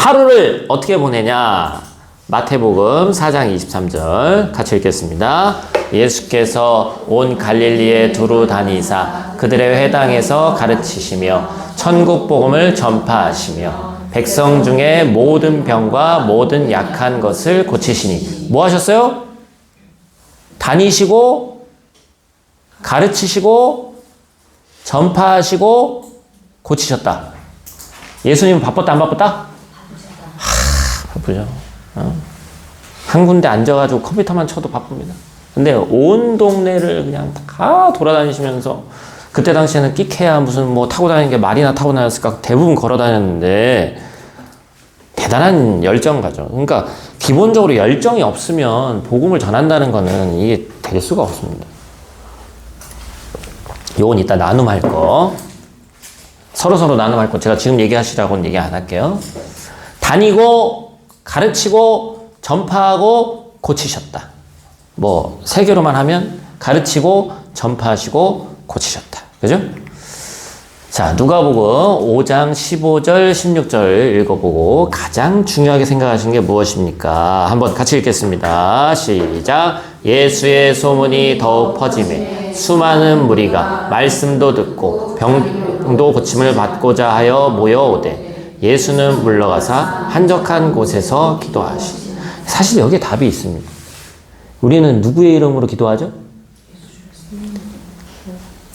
하루를 어떻게 보내냐? 마태복음 4장 23절 같이 읽겠습니다. 예수께서 온 갈릴리에 두루 다니사 그들의 회당에서 가르치시며 천국 복음을 전파하시며 백성 중에 모든 병과 모든 약한 것을 고치시니 뭐 하셨어요? 다니시고 가르치시고 전파하시고 고치셨다. 예수님은 바빴다 안 바빴다? 바쁘죠. 한 군데 앉아가지고 컴퓨터만 쳐도 바쁩니다. 근데 온 동네를 그냥 다 돌아다니시면서 그때 당시에는 끼케야 무슨 뭐 타고 다니는 게 말이나 타고 다녔을까 대부분 걸어 다녔는데 대단한 열정가죠. 그러니까 기본적으로 열정이 없으면 복음을 전한다는 거는 이게 될 수가 없습니다. 요건 이따 나눔할 거. 서로 나눔할 거. 제가 지금 얘기하시라고는 얘기 안 할게요. 다니고 가르치고 전파하고 고치셨다. 뭐 세 개로만 하면 가르치고 전파하시고 고치셨다. 그죠? 자, 누가복음 5장 15절 16절 읽어보고 가장 중요하게 생각하시는 게 무엇입니까? 한번 같이 읽겠습니다. 시작. 예수의 소문이 더욱 퍼지매 수많은 무리가 말씀도 듣고 병도 고침을 받고자 하여 모여오되 예수는 물러가사 한적한 곳에서 기도하시니. 사실 여기에 답이 있습니다. 우리는 누구의 이름으로 기도하죠?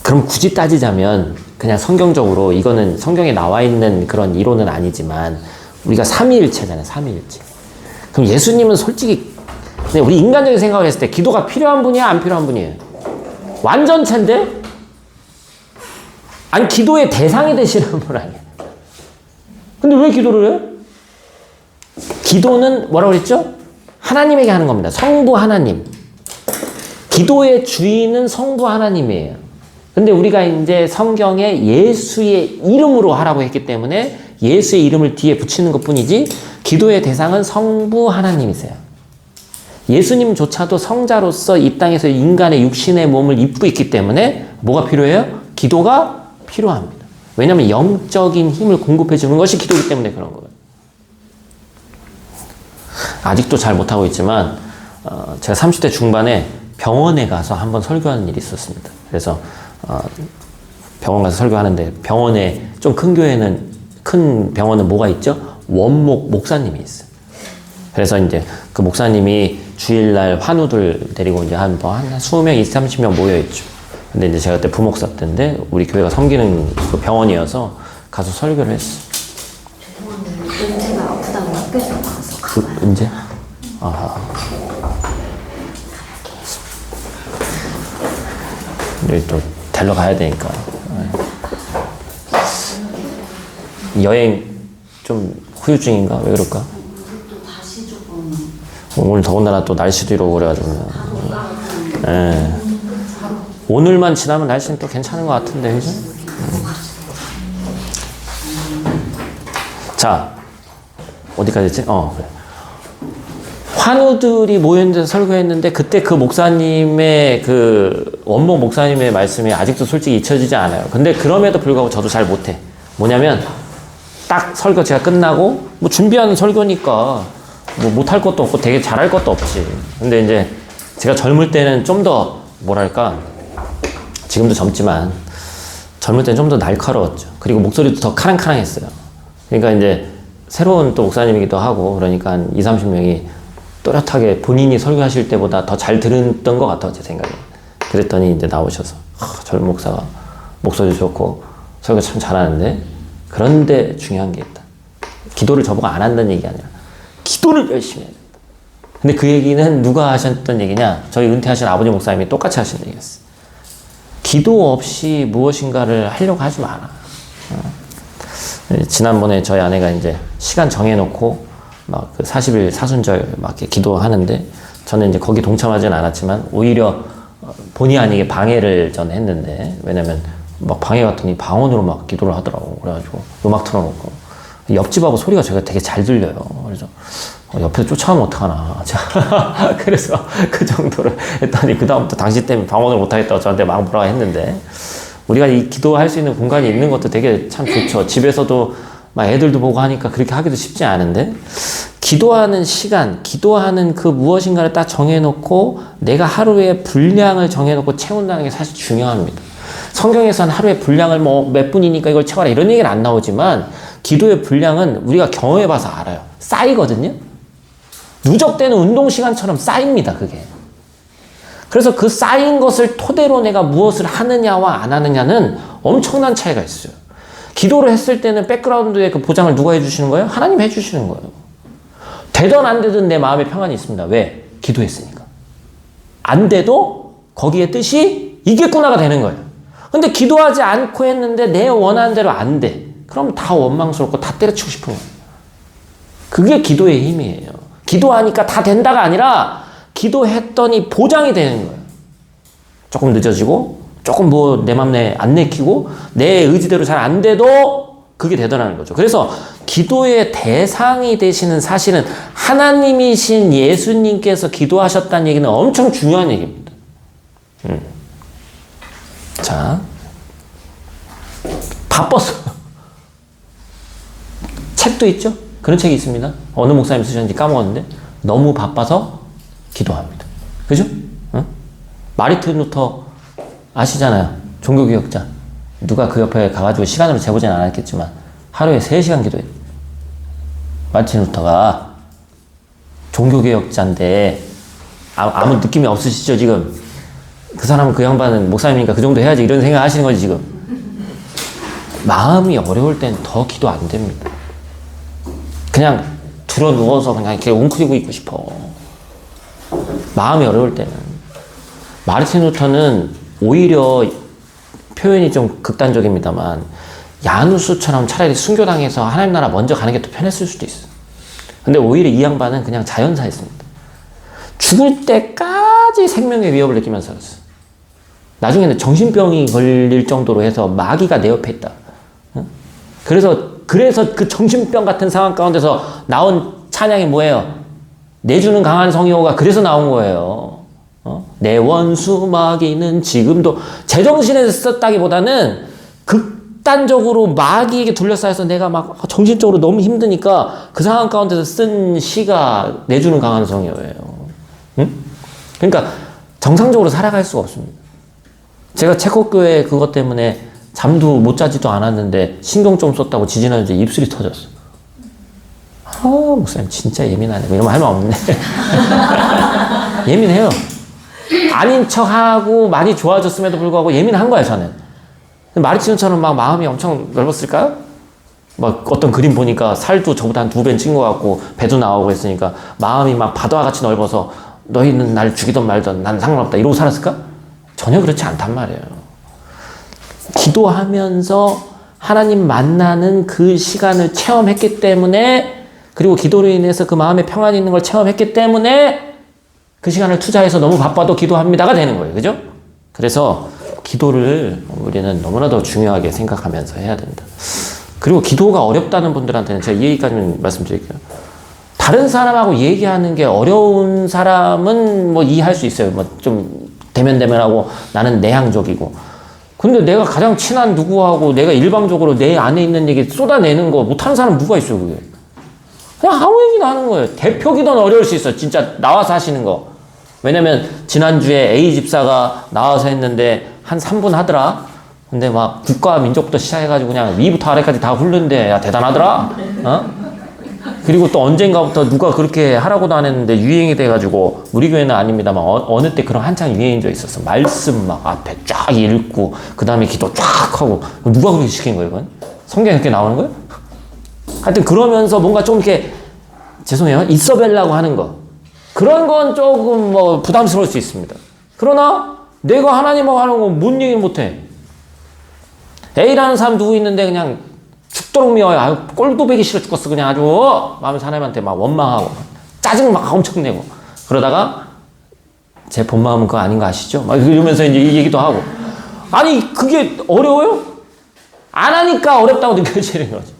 그럼 굳이 따지자면 그냥 성경적으로 이거는 성경에 나와 있는 그런 이론은 아니지만 우리가 삼위일체잖아요. 삼위일체. 그럼 예수님은 솔직히 우리 인간적인 생각을 했을 때 기도가 필요한 분이야? 안 필요한 분이에요? 완전체인데? 아니 기도의 대상이 되시는 분 아니에요? 근데 왜 기도를 해? 기도는 뭐라고 그랬죠? 하나님에게 하는 겁니다. 성부 하나님. 기도의 주인은 성부 하나님이에요. 근데 우리가 이제 성경에 예수의 이름으로 하라고 했기 때문에 예수의 이름을 뒤에 붙이는 것 뿐이지 기도의 대상은 성부 하나님이세요. 예수님조차도 성자로서 이 땅에서 인간의 육신의 몸을 입고 있기 때문에 뭐가 필요해요? 기도가 필요합니다. 왜냐하면 영적인 힘을 공급해 주는 것이 기도이기 때문에 그런 거예요. 아직도 잘 못하고 있지만 제가 30대 중반에 병원에 가서 한번 설교하는 일이 있었습니다. 그래서 병원 가서 설교하는데 병원에 좀 큰 교회는 큰 병원은 뭐가 있죠? 원목 목사님이 있어요. 그래서 이제 그 목사님이 주일날 환우들 데리고 이제 한 20명, 20, 30명 모여있죠. 근데 이제 제가 그때 부목사 때인데 우리 교회가 섬기는 그 병원이어서 가서 설교를 했어. 죄송한데 은재가 아프다고 학교에서 나와서 가봐요. 은재? 아하. 여기 또 데리러 가야 되니까. 여행 좀 후유증인가? 왜 그럴까? 또 다시 조금 오늘 더군다나 또 날씨도 이러고 그래가지고. 예. 오늘만 지나면 날씨는 또 괜찮은 것 같은데, 그죠? 자, 어디까지 했지? 그래. 환우들이 모였는데 설교했는데 그때 그 목사님의 그 원목 목사님의 말씀이 아직도 솔직히 잊혀지지 않아요. 근데 그럼에도 불구하고 저도 잘 못해. 뭐냐면 딱 설교 제가 끝나고 뭐 준비하는 설교니까 뭐 못할 것도 없고 되게 잘할 것도 없지. 근데 이제 제가 젊을 때는 좀 더 뭐랄까 지금도 젊지만 젊을 때는 좀 더 날카로웠죠. 그리고 목소리도 더 카랑카랑했어요. 그러니까 이제 새로운 또 목사님이기도 하고 그러니까 한 20, 30명이 또렷하게 본인이 설교하실 때보다 더 잘 들었던 것 같아요, 제 생각에. 그랬더니 이제 나오셔서 젊은 목사가 목소리 좋고 설교 참 잘하는데 그런데 중요한 게 있다. 기도를 저보고 안 한다는 얘기 아니라 기도를 열심히 해야 된다. 근데 그 얘기는 누가 하셨던 얘기냐? 저희 은퇴하신 아버지 목사님이 똑같이 하신 얘기였어요. 기도 없이 무엇인가를 하려고 하지 마라. 지난번에 저희 아내가 이제 시간 정해놓고 막 그 40일 사순절 막 이렇게 기도하는데 저는 이제 거기 동참하진 않았지만 오히려 본의 아니게 방해를 전 했는데 왜냐면 막 방해 갔더니 방언으로 막 기도를 하더라고. 그래가지고 음악 틀어놓고 옆집하고 소리가 제가 되게 잘 들려요. 그래서 옆에서 쫓아가면 어떡하나. 그래서 그 정도로 했더니 그다음부터 당신 때문에 방언을 못하겠다고 저한테 막 뭐라 했는데 우리가 이 기도할 수 있는 공간이 있는 것도 되게 참 좋죠. 집에서도 막 애들도 보고 하니까 그렇게 하기도 쉽지 않은데, 기도하는 시간, 기도하는 그 무엇인가를 딱 정해놓고 내가 하루의 분량을 정해놓고 채운다는 게 사실 중요합니다. 성경에서는 하루의 분량을 뭐 몇 분이니까 이걸 채워라 이런 얘기는 안 나오지만, 기도의 분량은 우리가 경험해봐서 알아요. 쌓이거든요. 누적되는 운동 시간처럼 쌓입니다, 그게. 그래서 그 쌓인 것을 토대로 내가 무엇을 하느냐와 안 하느냐는 엄청난 차이가 있어요. 기도를 했을 때는 백그라운드에 그 보장을 누가 해주시는 거예요? 하나님 해주시는 거예요. 되든 안 되든 내 마음에 평안이 있습니다. 왜? 기도했으니까. 안 돼도 거기에 뜻이 있겠구나가 되는 거예요. 근데 기도하지 않고 했는데 내 원하는 대로 안 돼. 그럼 다 원망스럽고 다 때려치고 싶은 거예요. 그게 기도의 힘이에요. 기도하니까 다 된다가 아니라 기도했더니 보장이 되는 거예요. 조금 늦어지고 조금 뭐 내 맘에 안 내키고 내 의지대로 잘 안 돼도 그게 되더라는 거죠. 그래서 기도의 대상이 되시는 사실은 하나님이신 예수님께서 기도하셨다는 얘기는 엄청 중요한 얘기입니다. 자, 바빴어. 책도 있죠? 그런 책이 있습니다. 어느 목사님 쓰셨는지 까먹었는데 너무 바빠서 기도합니다. 그죠? 응? 마르틴 루터 아시잖아요. 종교개혁자. 누가 그 옆에 가가지고 시간으로 재보진 않았겠지만 하루에 3시간 기도해. 마르틴 루터가 종교개혁자인데 아무 느낌이 없으시죠 지금? 그 사람은 그 양반은 목사님이니까 그 정도 해야지 이런 생각 하시는 거지 지금. 마음이 어려울 땐 더 기도 안 됩니다. 그냥 들어 누워서 그냥 이렇게 웅크리고 있고 싶어. 마음이 어려울 때는. 마르틴 루터는 오히려 표현이 좀 극단적입니다만 야누스처럼 차라리 순교당해서 하나님 나라 먼저 가는 게 더 편했을 수도 있어. 근데 오히려 이 양반은 그냥 자연사했습니다. 죽을 때까지 생명의 위협을 느끼면서 살았어. 나중에는 정신병이 걸릴 정도로 해서 마귀가 내 옆에 있다. 그래서 그 정신병 같은 상황 가운데서 나온 찬양이 뭐예요? 내주는 강한 성령호가 그래서 나온 거예요. 내 원수 마귀는 지금도 제정신에서 썼다기보다는 극단적으로 마귀에게 둘러싸여서 내가 막 정신적으로 너무 힘드니까 그 상황 가운데서 쓴 시가 내주는 강한 성령호예요. 그러니까 정상적으로 살아갈 수가 없습니다. 제가 체코교회 그것 때문에 잠도 못 자지도 않았는데 신경 좀 썼다고 지지난주에 입술이 터졌어. 목사님 진짜 예민하네. 이러면 할 말 없는데. 예민해요. 아닌 척하고 많이 좋아졌음에도 불구하고 예민한 거야 저는. 마르티노처럼 막 마음이 엄청 넓었을까요? 막 어떤 그림 보니까 살도 저보다 한 2배 찐 것 같고 배도 나오고 했으니까 마음이 막 바다와 같이 넓어서 너희는 날 죽이든 말든 난 상관없다 이러고 살았을까? 전혀 그렇지 않단 말이에요. 기도하면서 하나님 만나는 그 시간을 체험했기 때문에, 그리고 기도로 인해서 그 마음에 평안이 있는 걸 체험했기 때문에 그 시간을 투자해서 너무 바빠도 기도합니다가 되는 거예요. 그죠? 그래서 기도를 우리는 너무나도 중요하게 생각하면서 해야 된다. 그리고 기도가 어렵다는 분들한테는 제가 이 얘기까지는 말씀드릴게요. 다른 사람하고 얘기하는 게 어려운 사람은 뭐 이해할 수 있어요. 뭐 좀 대면대면하고 나는 내향적이고. 근데 내가 가장 친한 누구하고 내가 일방적으로 내 안에 있는 얘기 쏟아내는 거 못하는 사람 누가 있어요, 그게? 그냥 아무 얘기나 하는 거예요. 대표 기도는 어려울 수 있어. 진짜 나와서 하시는 거. 왜냐면 지난주에 A 집사가 나와서 했는데 한 3분 하더라. 근데 막 국가 민족부터 시작해가지고 그냥 위부터 아래까지 다 훑는데 야 대단하더라. 어? 그리고 또 언젠가부터 누가 그렇게 하라고도 안 했는데 유행이 돼가지고 우리 교회는 아닙니다만 어느 때 그런 한창 유행인 적 있었어. 말씀 막 앞에 쫙 읽고 그 다음에 기도 쫙 하고. 누가 그렇게 시킨 거예요 이건? 성경에 그렇게 나오는 거예요? 하여튼 그러면서 뭔가 좀 이렇게 죄송해요 있어벨라고 하는 거 그런 건 조금 뭐 부담스러울 수 있습니다. 그러나 내가 하나님하고 하는 건 뭔 얘기를 못해. A라는 사람 누구 있는데 그냥 죽도록 미워요. 아유, 꼴도 보기 싫어 죽겠어. 그냥 아주 마음에 사람한테 막 원망하고 짜증 막 엄청 내고 그러다가 제 본 마음은 그거 아닌 거 아시죠? 막 이러면서 이제 이 얘기도 하고. 아니 그게 어려워요? 안 하니까 어렵다고 느껴지는 거지.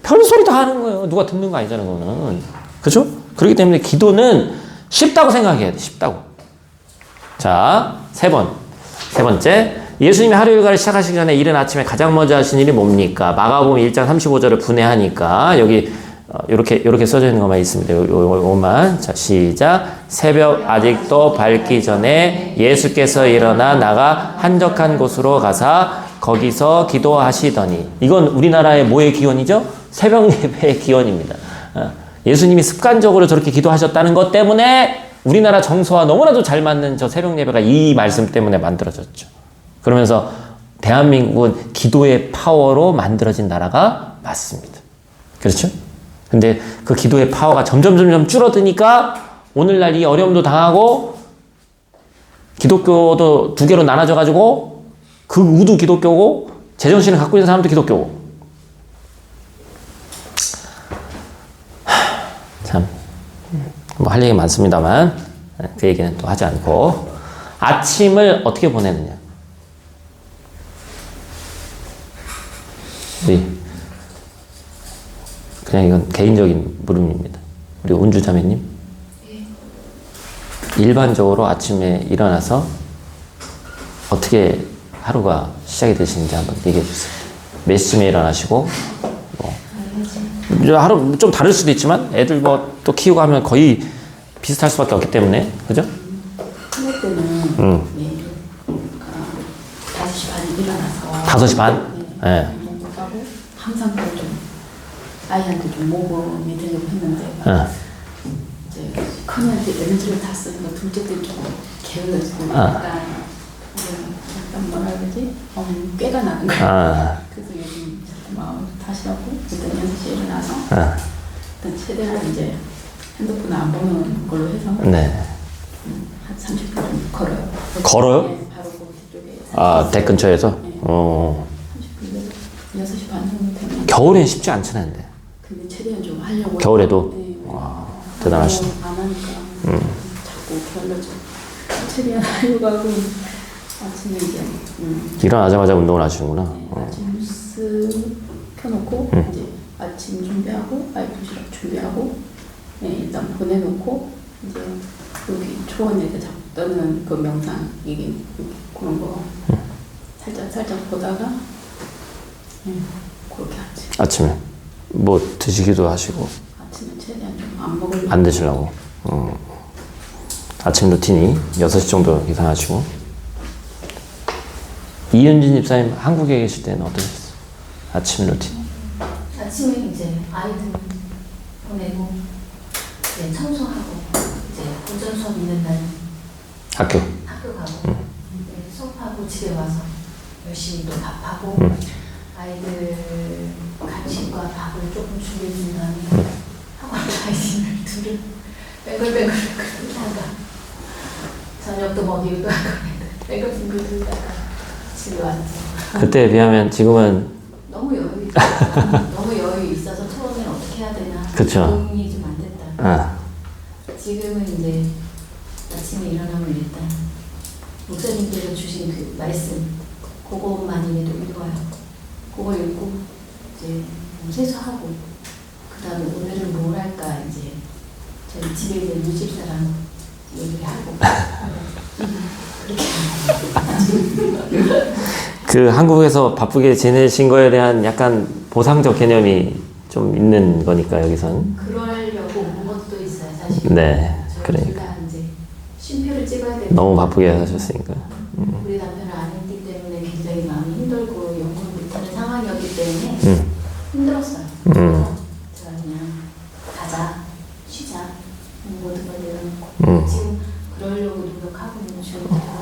별소리 다 하는 거예요. 누가 듣는 거 아니잖아요. 그거는. 그죠? 그렇기 때문에 기도는 쉽다고 생각해야 돼. 쉽다고. 자, 세 번째 예수님이 하루 일과를 시작하시기 전에 이른 아침에 가장 먼저 하신 일이 뭡니까? 마가복음 1장 35절을 분해하니까 여기 이렇게 써져 있는 것만 있습니다. 요것만. 자, 시작. 새벽 아직도 밝기 전에 예수께서 일어나 나가 한적한 곳으로 가사 거기서 기도하시더니. 이건 우리나라의 뭐의 기원이죠? 새벽 예배의 기원입니다. 예수님이 습관적으로 저렇게 기도하셨다는 것 때문에 우리나라 정서와 너무나도 잘 맞는 저 새벽 예배가 이 말씀 때문에 만들어졌죠. 그러면서 대한민국은 기도의 파워로 만들어진 나라가 맞습니다. 그렇죠? 근데 그 기도의 파워가 점점 줄어드니까 오늘날 이 어려움도 당하고 기독교도 두 개로 나눠져가지고 그 우도 기독교고 제정신을 갖고 있는 사람도 기독교고. 참, 뭐 할 얘기 많습니다만 그 얘기는 또 하지 않고 아침을 어떻게 보내느냐. 그냥 이건 개인적인 물음입니다. 우리 운주 자매님. 일반적으로 아침에 일어나서 어떻게 하루가 시작이 되시는지 한번 얘기해 주세요. 몇 시쯤에 일어나시고, 뭐, 하루 좀 다를 수도 있지만 애들 뭐 또 키우고 하면 거의 비슷할 수밖에 없기 때문에, 그죠? 큰애 때는 예, 5시 반에 일어나서 5시 반? 네. 공부하고 항상 좀 아이한테 좀 모범이 되려고 했는데 이제 큰애한테 에너지를 다 쓰니까 둘째 때 좀 게을러지고 약간 뭐라 그러지? 꾀가 나는 거야. 그래서 요즘 마음 다시라고 일단 6시에 일어나서 일단 최대한 이제 핸드폰 안 보는 걸로 해서 네. 한 30분 좀 걸어요. 걸어요? 네, 바로 그 뒤쪽에. 댁 근처에서? 네. 30분, 6시 반 정도 되면. 겨울엔 쉽지 않잖아요, 근데. 근데 최대한 좀 하려고. 겨울에도? 네. 와, 대단하시네. 안 하니까 자꾸 게을러져. 최대한 하려고 하고 아침에 이제 일어나자마자 운동을 하시는구나. 네, 아침 뉴스 켜놓고 이제 아침 준비하고 아이 도시락 준비하고 네, 일단 보내놓고 이제 여기 초원에서 자꾸 떠는 그 명상 이게 그런 거 살짝 보다가 그렇게 하지. 아침에 뭐 드시기도 하시고 아침에 최대한 좀 안 먹으려고. 안 드시려고. 아침 루틴이 6시 정도 이상하시고. 이은진 집사님 한국에 계실 때는 어떠셨어요? 아침 루틴? 아침에 이제 아이들 보내고 이제 청소하고 이제 오전 수업 있는 날 학교 가고 이제 수업하고 집에 와서 열심히 또 밥하고 아이들 간식과 밥을 조금 준비해준 다음에 학원 아이들 둘을 뱅글뱅글 하다가 저녁도 먹이기도 하고 뱅글뱅글 들다가 집에 왔죠. 그때에 비하면 지금은 너무 여유 있어서 처음엔 어떻게 해야 되나 그쵸. 도움이 좀 안 됐다. 지금은 이제 아침에 일어나면 일단 목사님께서 주신 그 말씀 그것만이라도 읽어요. 그거 읽고 이제 세수하고 그 다음에 오늘은 뭘 할까 이제 저희 집에 있는 유집사랑 얘기를 하고 그렇게 그 한국에서 바쁘게 지내신 거에 대한 약간 보상적 개념이 좀 있는 거니까 여기선. 그러려고 온 것도 있어요 사실. 네, 저희 그러니까. 둘다 이제 쉼표를 찍어야 되고 너무 바쁘게 하셨으니까. 우리 남편을 안 했기 때문에 굉장히 마음이 힘들고 연구를 못하는 상황이었기 때문에 힘들었어요. 제가 그냥 가자, 쉬자, 모든 걸 내려놓고 지금 그러려고 노력하고 있는 중입니다.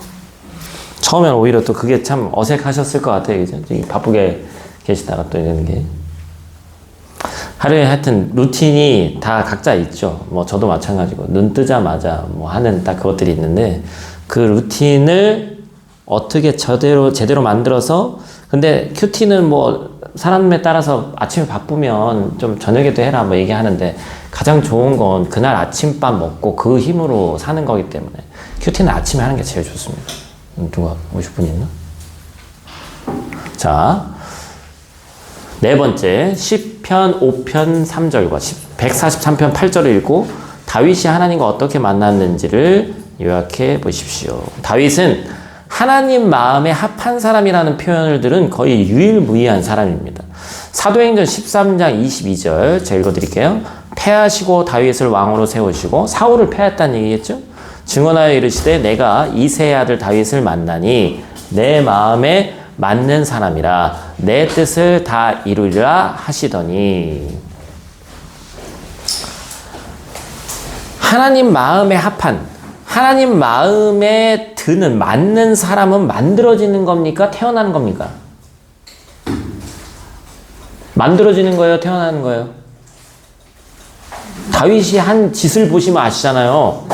처음엔 오히려 또 그게 참 어색하셨을 것 같아요. 그죠? 바쁘게 계시다가 또 이러는 게. 하루에 하여튼 루틴이 다 각자 있죠. 뭐 저도 마찬가지고 눈 뜨자마자 뭐 하는 딱 그것들이 있는데 그 루틴을 어떻게 제대로 만들어서 근데 큐티는 뭐 사람에 따라서 아침에 바쁘면 좀 저녁에도 해라 뭐 얘기하는데 가장 좋은 건 그날 아침밥 먹고 그 힘으로 사는 거기 때문에 큐티는 아침에 하는 게 제일 좋습니다. 누가 오실 분이 있나? 자, 네 번째 시편 5편 3절과 143편 8절을 읽고 다윗이 하나님과 어떻게 만났는지를 요약해 보십시오. 다윗은 하나님 마음에 합한 사람이라는 표현을 들은 거의 유일무이한 사람입니다. 사도행전 13장 22절 제가 읽어드릴게요. 패하시고 다윗을 왕으로 세우시고 사울을 패했다는 얘기겠죠? 증언하여 이르시되 내가 이새의 아들 다윗을 만나니 내 마음에 맞는 사람이라 내 뜻을 다 이루리라 하시더니 하나님 마음에 합한 하나님 마음에 드는 맞는 사람은 만들어지는 겁니까? 태어나는 겁니까? 만들어지는 거예요? 태어나는 거예요? 다윗이 한 짓을 보시면 아시잖아요.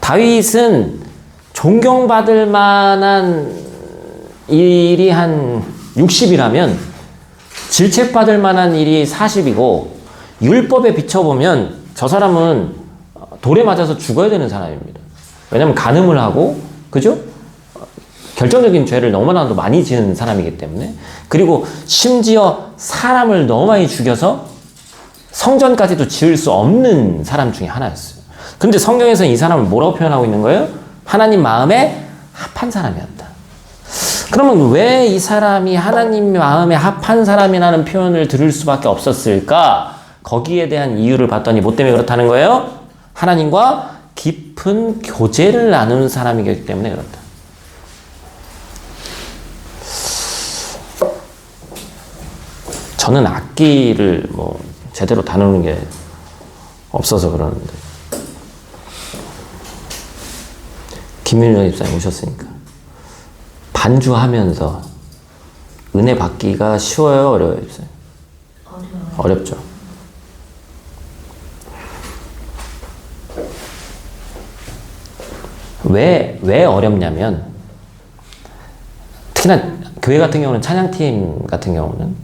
다윗은 존경받을 만한 일이 한 60이라면 질책받을 만한 일이 40이고 율법에 비춰보면 저 사람은 돌에 맞아서 죽어야 되는 사람입니다. 왜냐하면 간음을 하고 그죠? 결정적인 죄를 너무나도 많이 지은 사람이기 때문에 그리고 심지어 사람을 너무 많이 죽여서 성전까지도 지을 수 없는 사람 중에 하나였어요. 근데 성경에서는 이 사람을 뭐라고 표현하고 있는 거예요? 하나님 마음에 합한 사람이었다. 그러면 왜 이 사람이 하나님 마음에 합한 사람이라는 표현을 들을 수밖에 없었을까? 거기에 대한 이유를 봤더니 뭐 때문에 그렇다는 거예요? 하나님과 깊은 교제를 나누는 사람이기 때문에 그렇다. 저는 악기를 뭐 제대로 다루는 게 없어서 그러는데 김윤정 집사님 오셨으니까 반주하면서 은혜 받기가 쉬워요? 어려워요? 집사님? 어려워요. 어렵죠. 왜 어렵냐면 특히나 교회 같은 경우는 찬양팀 같은 경우는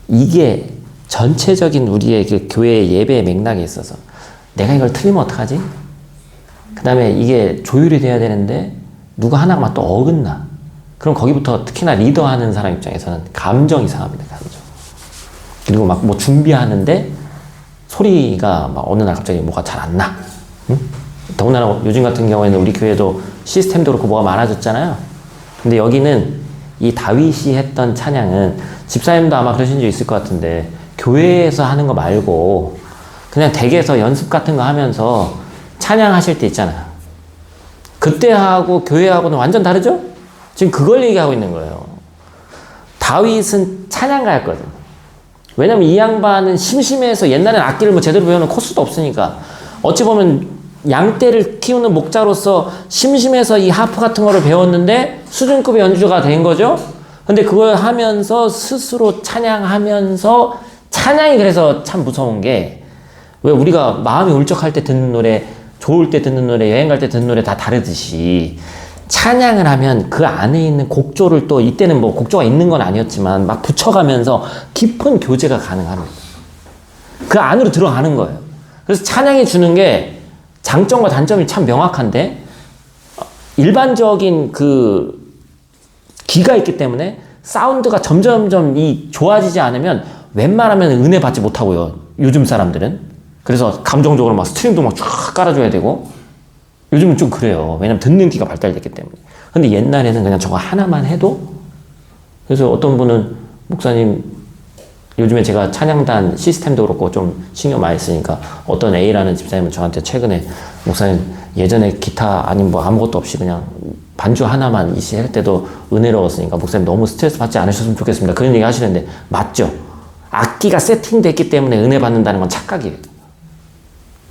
이게 전체적인 우리의 그 교회 예배의 맥락에 있어서 내가 이걸 틀리면 어떡하지? 그 다음에 이게 조율이 돼야 되는데 누가 하나가 막 또 어긋나. 그럼 거기부터 특히나 리더하는 사람 입장에서는 감정이 상합니다. 감정. 그리고 막 뭐 준비하는데 소리가 막 어느 날 갑자기 뭐가 잘 안 나. 응? 더군다나 요즘 같은 경우에는 우리 교회도 시스템도 그렇고 뭐가 많아졌잖아요. 근데 여기는 이 다윗이 했던 찬양은 집사님도 아마 그러신 적 있을 것 같은데 교회에서 하는 거 말고 그냥 댁에서 연습 같은 거 하면서 찬양하실 때 있잖아요. 그때하고 교회하고는 완전 다르죠? 지금 그걸 얘기하고 있는 거예요. 다윗은 찬양가였거든. 왜냐면 이 양반은 심심해서 옛날엔 악기를 뭐 제대로 배우는 코스도 없으니까 어찌 보면 양떼를 키우는 목자로서 심심해서 이 하프 같은 거를 배웠는데 수준급의 연주가 된 거죠. 근데 그걸 하면서 스스로 찬양하면서 찬양이 그래서 참 무서운 게 왜 우리가 마음이 울적할 때 듣는 노래, 좋을 때 듣는 노래, 여행 갈 때 듣는 노래 다 다르듯이 찬양을 하면 그 안에 있는 곡조를 또 이때는 뭐 곡조가 있는 건 아니었지만 막 붙여가면서 깊은 교제가 가능합니다. 그 안으로 들어가는 거예요. 그래서 찬양이 주는 게 장점과 단점이 참 명확한데 일반적인 그 기가 있기 때문에 사운드가 점점점 좋아지지 않으면 웬만하면 은혜 받지 못하고요. 요즘 사람들은. 그래서 감정적으로 막 스트링도 막 쫙 깔아줘야 되고 요즘은 좀 그래요. 왜냐면 듣는 귀가 발달됐기 때문에. 근데 옛날에는 그냥 저거 하나만 해도 그래서 어떤 분은 목사님 요즘에 제가 찬양단 시스템도 그렇고 좀 신경 많이 쓰니까 어떤 A라는 집사님은 저한테 최근에 목사님 예전에 기타 아니면 뭐 아무것도 없이 그냥 반주 하나만 할 때도 은혜로웠으니까 목사님 너무 스트레스 받지 않으셨으면 좋겠습니다. 그런 얘기 하시는데 맞죠? 악기가 세팅됐기 때문에 은혜 받는다는 건 착각이에요.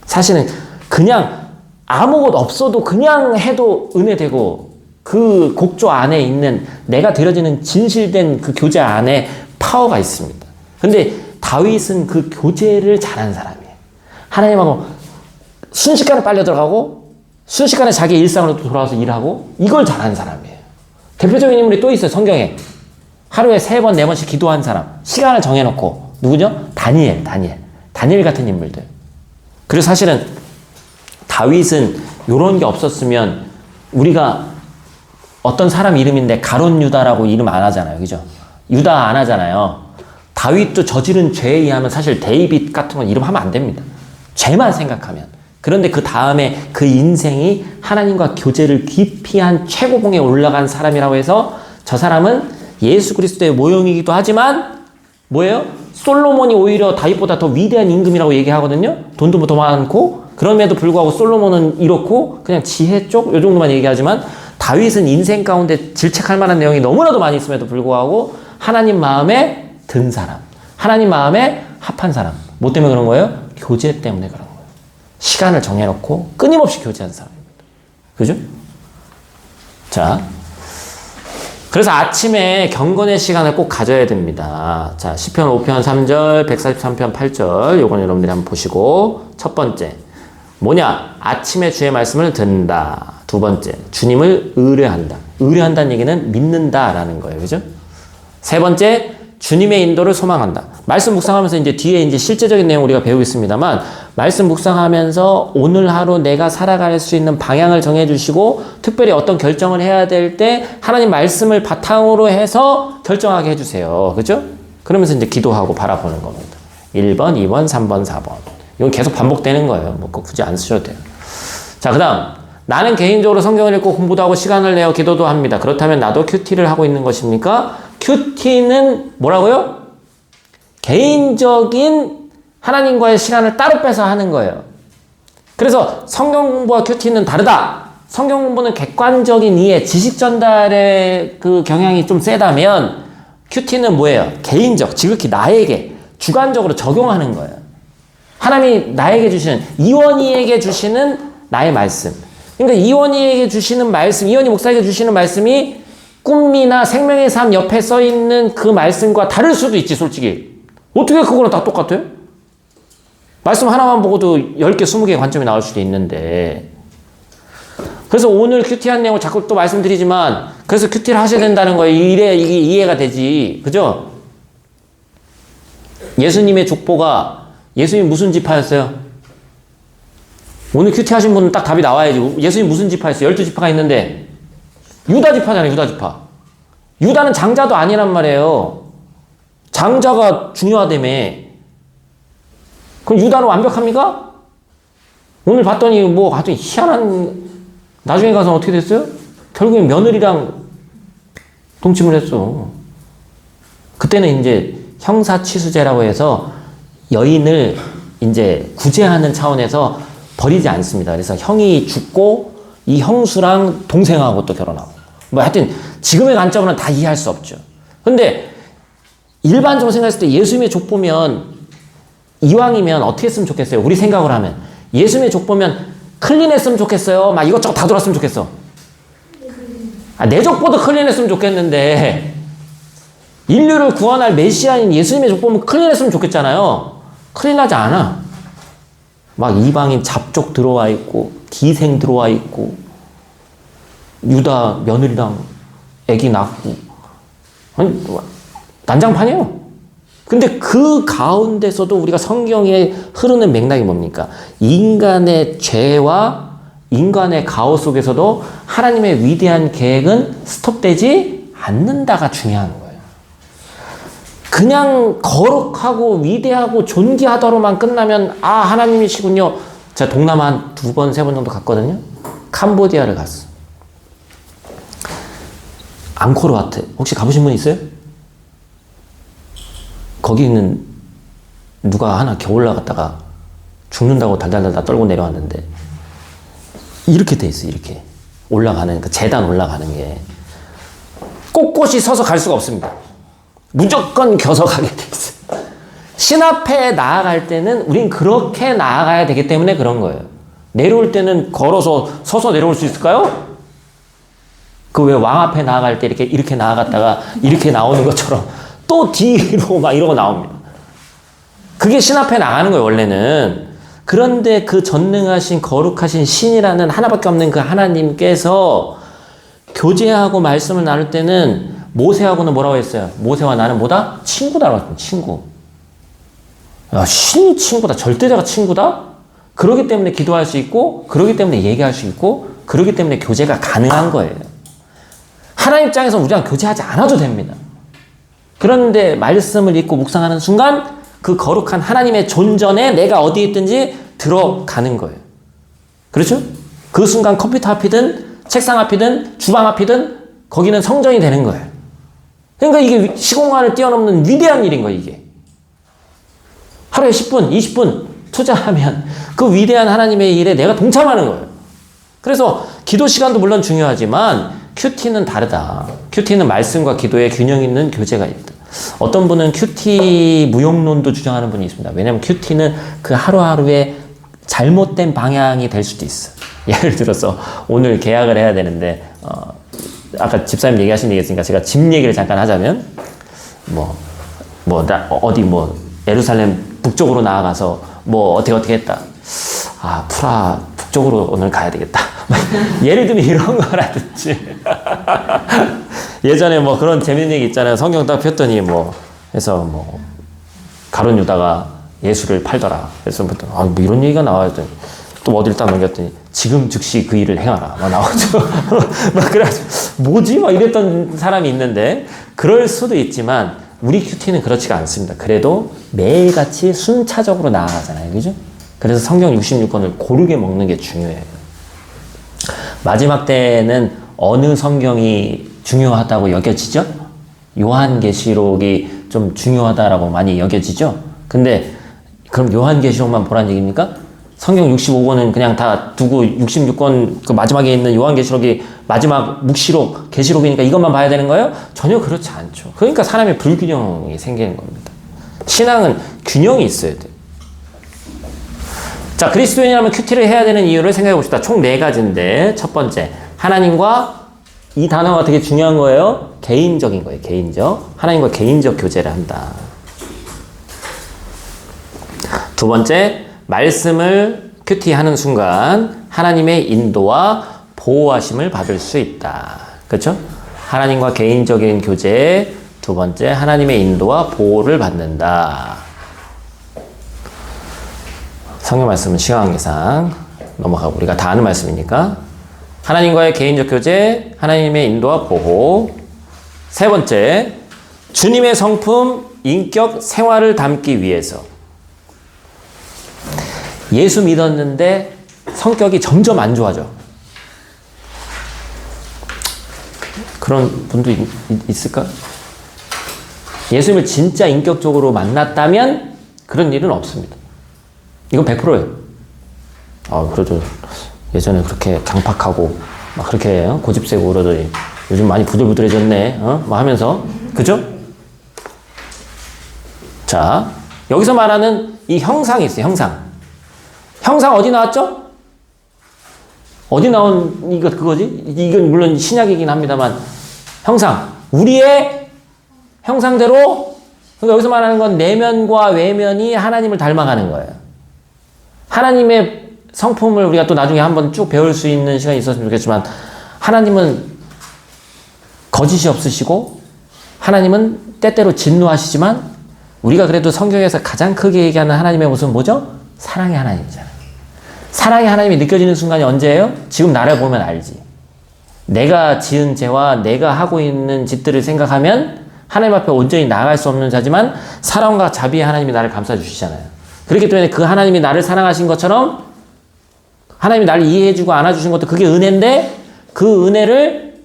사실은 그냥 아무것도 없어도 그냥 해도 은혜되고 그 곡조 안에 있는 내가 드려지는 진실된 그 교제 안에 파워가 있습니다. 근데 다윗은 그 교제를 잘하는 사람이에요. 하나님하고 순식간에 빨려 들어가고 순식간에 자기 일상으로 돌아와서 일하고 이걸 잘하는 사람이에요. 대표적인 인물이 또 있어요. 성경에. 하루에 3번, 4번씩 기도한 사람. 시간을 정해놓고. 누구죠? 다니엘 같은 인물들. 그리고 사실은 다윗은 이런 게 없었으면 우리가 어떤 사람 이름인데 가론 유다라고 이름 안 하잖아요. 그죠? 유다 안 하잖아요. 다윗도 저지른 죄에 의하면 사실 데이빗 같은 건 이름 하면 안 됩니다. 죄만 생각하면. 그런데 그 다음에 그 인생이 하나님과 교제를 깊이 한 최고봉에 올라간 사람이라고 해서 저 사람은 예수 그리스도의 모형이기도 하지만 뭐예요? 솔로몬이 오히려 다윗보다 더 위대한 임금이라고 얘기하거든요. 돈도 더 많고. 그럼에도 불구하고 솔로몬은 이렇고 그냥 지혜 쪽 요 정도만 얘기하지만 다윗은 인생 가운데 질책할 만한 내용이 너무나도 많이 있음에도 불구하고 하나님 마음에 든 사람, 하나님 마음에 합한 사람. 뭐 때문에 그런 거예요? 교제 때문에 그런 거예요. 시간을 정해놓고 끊임없이 교제하는 사람입니다. 그죠? 자, 그래서 아침에 경건의 시간을 꼭 가져야 됩니다. 자, 시편 5편 3절, 143편 8절 요건 여러분들이 한번 보시고 첫 번째 뭐냐? 아침에 주의 말씀을 듣는다. 두 번째, 주님을 의뢰한다. 의뢰한다는 얘기는 믿는다라는 거예요. 그죠? 세 번째, 주님의 인도를 소망한다. 말씀 묵상하면서 이제 뒤에 이제 실제적인 내용 우리가 배우겠습니다만, 말씀 묵상하면서 오늘 하루 내가 살아갈 수 있는 방향을 정해주시고, 특별히 어떤 결정을 해야 될 때 하나님 말씀을 바탕으로 해서 결정하게 해주세요. 그죠? 그러면서 이제 기도하고 바라보는 겁니다. 1번, 2번, 3번, 4번. 이건 계속 반복되는 거예요. 뭐 굳이 안 쓰셔도 돼요. 자, 그 다음. 나는 개인적으로 성경을 읽고 공부도 하고 시간을 내어 기도도 합니다. 그렇다면 나도 큐티를 하고 있는 것입니까? 큐티는 뭐라고요? 개인적인 하나님과의 시간을 따로 빼서 하는 거예요. 그래서 성경 공부와 큐티는 다르다. 성경 공부는 객관적인 이해, 지식 전달의 그 경향이 좀 세다면 큐티는 뭐예요? 개인적, 지극히 나에게 주관적으로 적용하는 거예요. 하나님이 나에게 주시는, 이원희에게 주시는 나의 말씀. 그러니까 이원희에게 주시는 말씀, 이원희 목사에게 주시는 말씀이 꿈이나 생명의 삶 옆에 써 있는 그 말씀과 다를 수도 있지, 솔직히. 어떻게 그거랑 다 똑같아요? 말씀 하나만 보고도 10개, 20개의 관점이 나올 수도 있는데. 그래서 오늘 큐티한 내용을 자꾸 또 말씀드리지만, 그래서 큐티를 하셔야 된다는 거예요. 이게 이해가 되지. 그죠? 예수님의 족보가 예수님 무슨 지파였어요? 오늘 큐티 하신 분은 딱 답이 나와야지. 예수님 무슨 지파였어요? 12지파가 있는데 유다 지파잖아요. 유다 지파. 유다는 장자도 아니란 말이에요. 장자가 중요하다며. 그럼 유다는 완벽합니까? 오늘 봤더니 뭐 아주 희한한, 나중에 가서 어떻게 됐어요? 결국엔 며느리랑 동침을 했어. 그때는 이제 형사취수제라고 해서 여인을 이제 구제하는 차원에서 버리지 않습니다. 그래서 형이 죽고 이 형수랑 동생하고 또 결혼하고. 뭐 하여튼 지금의 관점으로는 다 이해할 수 없죠. 근데 일반적으로 생각했을 때 예수님의 족보면 이왕이면 어떻게 했으면 좋겠어요? 우리 생각을 하면. 예수님의 족보면 클린했으면 좋겠어요? 막 이것저것 다 돌았으면 좋겠어. 내 족보도 클린했으면 좋겠는데 인류를 구원할 메시아인 예수님의 족보면 클린했으면 좋겠잖아요. 클린하지 않아. 막 이방인 잡족 들어와 있고 기생 들어와 있고 유다 며느리랑 애기 낳고 아니 난장판이에요. 근데 그 가운데서도 우리가 성경에 흐르는 맥락이 뭡니까? 인간의 죄와 인간의 가오 속에서도 하나님의 위대한 계획은 스톱되지 않는다가 중요한 거예요. 그냥 거룩하고 위대하고 존귀하다로만 끝나면 아 하나님이시군요. 제가 동남아 한 2번, 3번 정도 갔거든요. 캄보디아를 갔어. 앙코르와트 혹시 가보신 분 있어요? 거기는 누가 하나 겨울 나갔다가 죽는다고 달달달달 떨고 내려왔는데 이렇게 돼 있어요. 이렇게 올라가는 그 재단 올라가는 게 꼿꼿이 서서 갈 수가 없습니다. 무조건 겨서 가게 돼 있어요. 신 앞에 나아갈 때는 우린 그렇게 나아가야 되기 때문에 그런 거예요. 내려올 때는 걸어서 서서 내려올 수 있을까요? 그 왜 왕 앞에 나아갈 때 이렇게 나아갔다가 이렇게 나오는 것처럼 또 뒤로 막 이러고 나옵니다. 그게 신 앞에 나가는 거예요, 원래는. 그런데 그 전능하신 거룩하신 신이라는 하나밖에 없는 그 하나님께서 교제하고 말씀을 나눌 때는 모세하고는 뭐라고 했어요? 모세와 나는 뭐다? 친구다라고 했어요. 친구. 야, 신이 친구다. 절대자가 친구다? 그러기 때문에 기도할 수 있고 그러기 때문에 얘기할 수 있고 그러기 때문에 교제가 가능한 거예요. 하나님 입장에서 우리랑 교제하지 않아도 됩니다. 그런데 말씀을 읽고 묵상하는 순간 그 거룩한 하나님의 존전에 내가 어디 있든지 들어가는 거예요. 그렇죠? 그 순간 컴퓨터 앞이든 책상 앞이든 주방 앞이든 거기는 성전이 되는 거예요. 그러니까 이게 시공간을 뛰어넘는 위대한 일인 거예요, 이게. 하루에 10분, 20분 투자하면 그 위대한 하나님의 일에 내가 동참하는 거예요. 그래서 기도 시간도 물론 중요하지만 큐티는 다르다. 큐티는 말씀과 기도의 균형 있는 교제가 있다. 어떤 분은 큐티 무용론도 주장하는 분이 있습니다. 왜냐하면 큐티는 그 하루하루의 잘못된 방향이 될 수도 있어. 예를 들어서 오늘 계약을 해야 되는데 아까 집사님 얘기하신 얘기 있으니까 제가 집 얘기를 잠깐 하자면 어디 예루살렘 북쪽으로 나아가서 어떻게 했다. 아, 프라 북쪽으로 오늘 가야 되겠다. 예를 들면 이런 거라든지. 예전에 그런 재밌는 얘기 있잖아요. 성경 딱 폈더니 해서 가룟 유다가 예수를 팔더라. 그래서 이런 얘기가 나와야 돼. 또 어디를 딱 넘겼더니 지금 즉시 그 일을 행하라. 나오죠. 그래가지고 뭐지? 이랬던 사람이 있는데 그럴 수도 있지만 우리 큐티는 그렇지가 않습니다. 그래도 매일같이 순차적으로 나아가잖아요. 그죠? 그래서 성경 66권을 고르게 먹는 게 중요해요. 마지막 때는 어느 성경이 중요하다고 여겨지죠? 요한계시록이 좀 중요하다라고 많이 여겨지죠? 근데 그럼 요한계시록만 보란 얘기입니까? 성경 65권은 그냥 다 두고 66권 그 마지막에 있는 요한계시록이 마지막 묵시록, 계시록이니까 이것만 봐야 되는 거예요? 전혀 그렇지 않죠. 그러니까 사람의 불균형이 생기는 겁니다. 신앙은 균형이 있어야 돼요. 자, 그리스도인이라면 큐티를 해야 되는 이유를 생각해 봅시다. 총 4가지인데 첫 번째, 하나님과 이 단어가 되게 중요한 거예요. 개인적인 거예요. 개인적. 하나님과 개인적 교제를 한다. 두 번째, 말씀을 큐티하는 순간 하나님의 인도와 보호하심을 받을 수 있다. 그렇죠? 하나님과 개인적인 교제. 두 번째, 하나님의 인도와 보호를 받는다. 성경 말씀은 시간 관계상 넘어가고 우리가 다 아는 말씀이니까 하나님과의 개인적 교제, 하나님의 인도와 보호. 세 번째, 주님의 성품, 인격, 생활을 담기 위해서. 예수 믿었는데 성격이 점점 안 좋아져. 그런 분도 있을까? 예수님을 진짜 인격적으로 만났다면 그런 일은 없습니다. 이건 100%예요. 그래도 예전에 그렇게 강팍하고 막 그렇게 고집세고 그러더니 요즘 많이 부들부들해졌네. 하면서. 그죠? 자, 여기서 말하는 이 형상이 있어요. 형상 어디 나왔죠? 어디 나온 그거지? 이건 물론 신약이긴 합니다만 형상. 우리의 형상대로. 그러니까 여기서 말하는 건 내면과 외면이 하나님을 닮아가는 거예요. 하나님의 성품을 우리가 또 나중에 한번 쭉 배울 수 있는 시간이 있었으면 좋겠지만 하나님은 거짓이 없으시고 하나님은 때때로 진노하시지만 우리가 그래도 성경에서 가장 크게 얘기하는 하나님의 모습은 뭐죠? 사랑의 하나님이잖아요. 사랑의 하나님이 느껴지는 순간이 언제예요? 지금 나를 보면 알지. 내가 지은 죄와 내가 하고 있는 짓들을 생각하면 하나님 앞에 온전히 나아갈 수 없는 자지만 사랑과 자비의 하나님이 나를 감싸주시잖아요. 그렇기 때문에 그 하나님이 나를 사랑하신 것처럼 하나님이 나를 이해해주고 안아주신 것도 그게 은혜인데 그 은혜를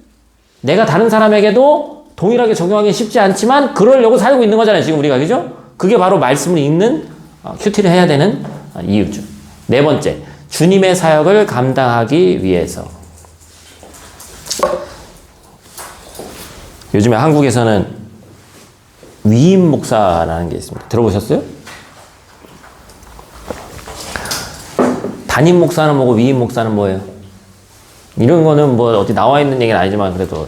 내가 다른 사람에게도 동일하게 적용하기 쉽지 않지만 그러려고 살고 있는 거잖아요. 지금 우리가. 그죠? 그게 바로 말씀을 읽는 큐티를 해야 되는 이유죠. 네 번째, 주님의 사역을 감당하기 위해서. 요즘에 한국에서는 위임 목사라는 게 있습니다. 들어보셨어요? 담임 목사는 뭐고 위임 목사는 뭐예요? 이런 거는 어디 나와 있는 얘기는 아니지만 그래도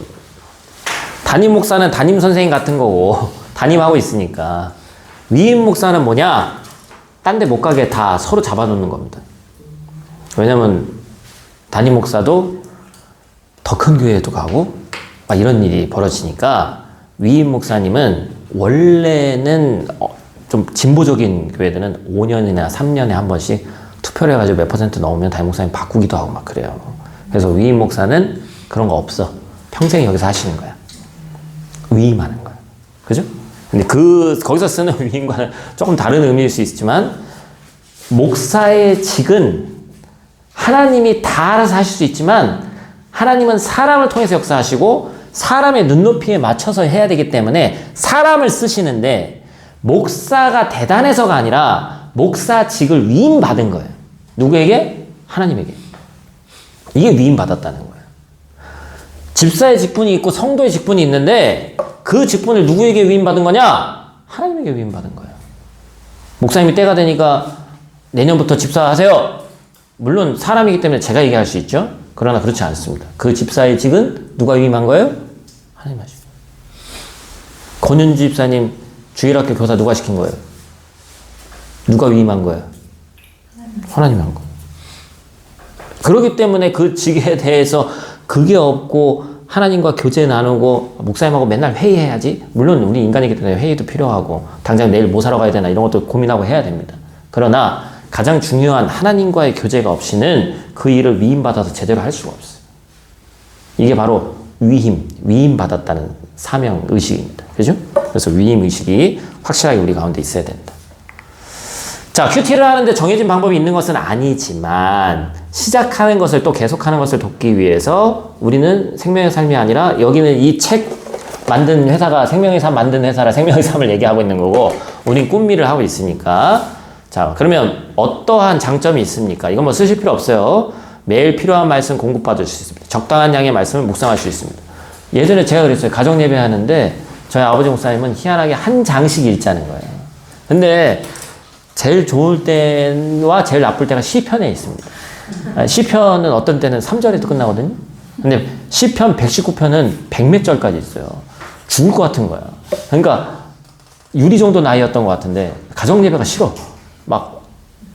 담임 목사는 담임 선생님 같은 거고 담임하고 있으니까 위임 목사는 뭐냐? 딴 데 못 가게 다 서로 잡아놓는 겁니다. 왜냐면 담임 목사도 더 큰 교회에도 가고 막 이런 일이 벌어지니까 위임 목사님은 원래는 좀 진보적인 교회들은 5년이나 3년에 한 번씩 투표를 해가지고 몇 % 넘으면 담임 목사님 바꾸기도 하고 막 그래요. 그래서 위임 목사는 그런 거 없어. 평생 여기서 하시는 거야. 위임하는 거야. 그죠? 근데 거기서 쓰는 위임과는 조금 다른 의미일 수 있지만 목사의 직은 하나님이 다 알아서 하실 수 있지만 하나님은 사람을 통해서 역사하시고 사람의 눈높이에 맞춰서 해야 되기 때문에 사람을 쓰시는데 목사가 대단해서가 아니라 목사직을 위임받은 거예요. 누구에게? 하나님에게. 이게 위임받았다는 거예요. 집사의 직분이 있고 성도의 직분이 있는데 그 직분을 누구에게 위임받은 거냐? 하나님에게 위임받은 거예요. 목사님이 때가 되니까 내년부터 집사하세요. 물론 사람이기 때문에 제가 얘기할 수 있죠. 그러나 그렇지 않습니다. 그 집사의 직은 누가 위임한 거예요? 하나님 하십니다. 권윤주 집사님 주일학교 교사 누가 시킨 거예요? 누가 위임한 거예요? 하나님이 한 거예요. 그렇기 때문에 그 직에 대해서 그게 없고 하나님과 교제 나누고 목사님하고 맨날 회의해야지. 물론 우리 인간이기 때문에 회의도 필요하고 당장 내일 뭐 사러 가야 되나 이런 것도 고민하고 해야 됩니다. 그러나 가장 중요한 하나님과의 교제가 없이는 그 일을 위임받아서 제대로 할 수가 없어요. 이게 바로 위임받았다는 사명의식입니다. 그죠? 그래서 위임의식이 확실하게 우리 가운데 있어야 된다. 자, 큐티를 하는데 정해진 방법이 있는 것은 아니지만 시작하는 것을 또 계속하는 것을 돕기 위해서 우리는 생명의 삶이 아니라 여기는 이 책 만든 회사가 생명의 삶 만든 회사라 생명의 삶을 얘기하고 있는 거고 우린 꿈미를 하고 있으니까 자, 그러면 어떠한 장점이 있습니까? 이건 뭐 쓰실 필요 없어요. 매일 필요한 말씀 공급받을 수 있습니다. 적당한 양의 말씀을 묵상할 수 있습니다. 예전에 제가 그랬어요. 가정 예배 하는데 저희 아버지 목사님은 희한하게 한 장씩 읽자는 거예요. 근데 제일 좋을 때와 제일 나쁠 때가 시편에 있습니다. 시편은 어떤 때는 3절에도 끝나거든요. 근데 시편 119편은 100몇 절까지 있어요. 죽을 것 같은 거야. 그러니까 유리 정도 나이였던 것 같은데 가정 예배가 싫어. 막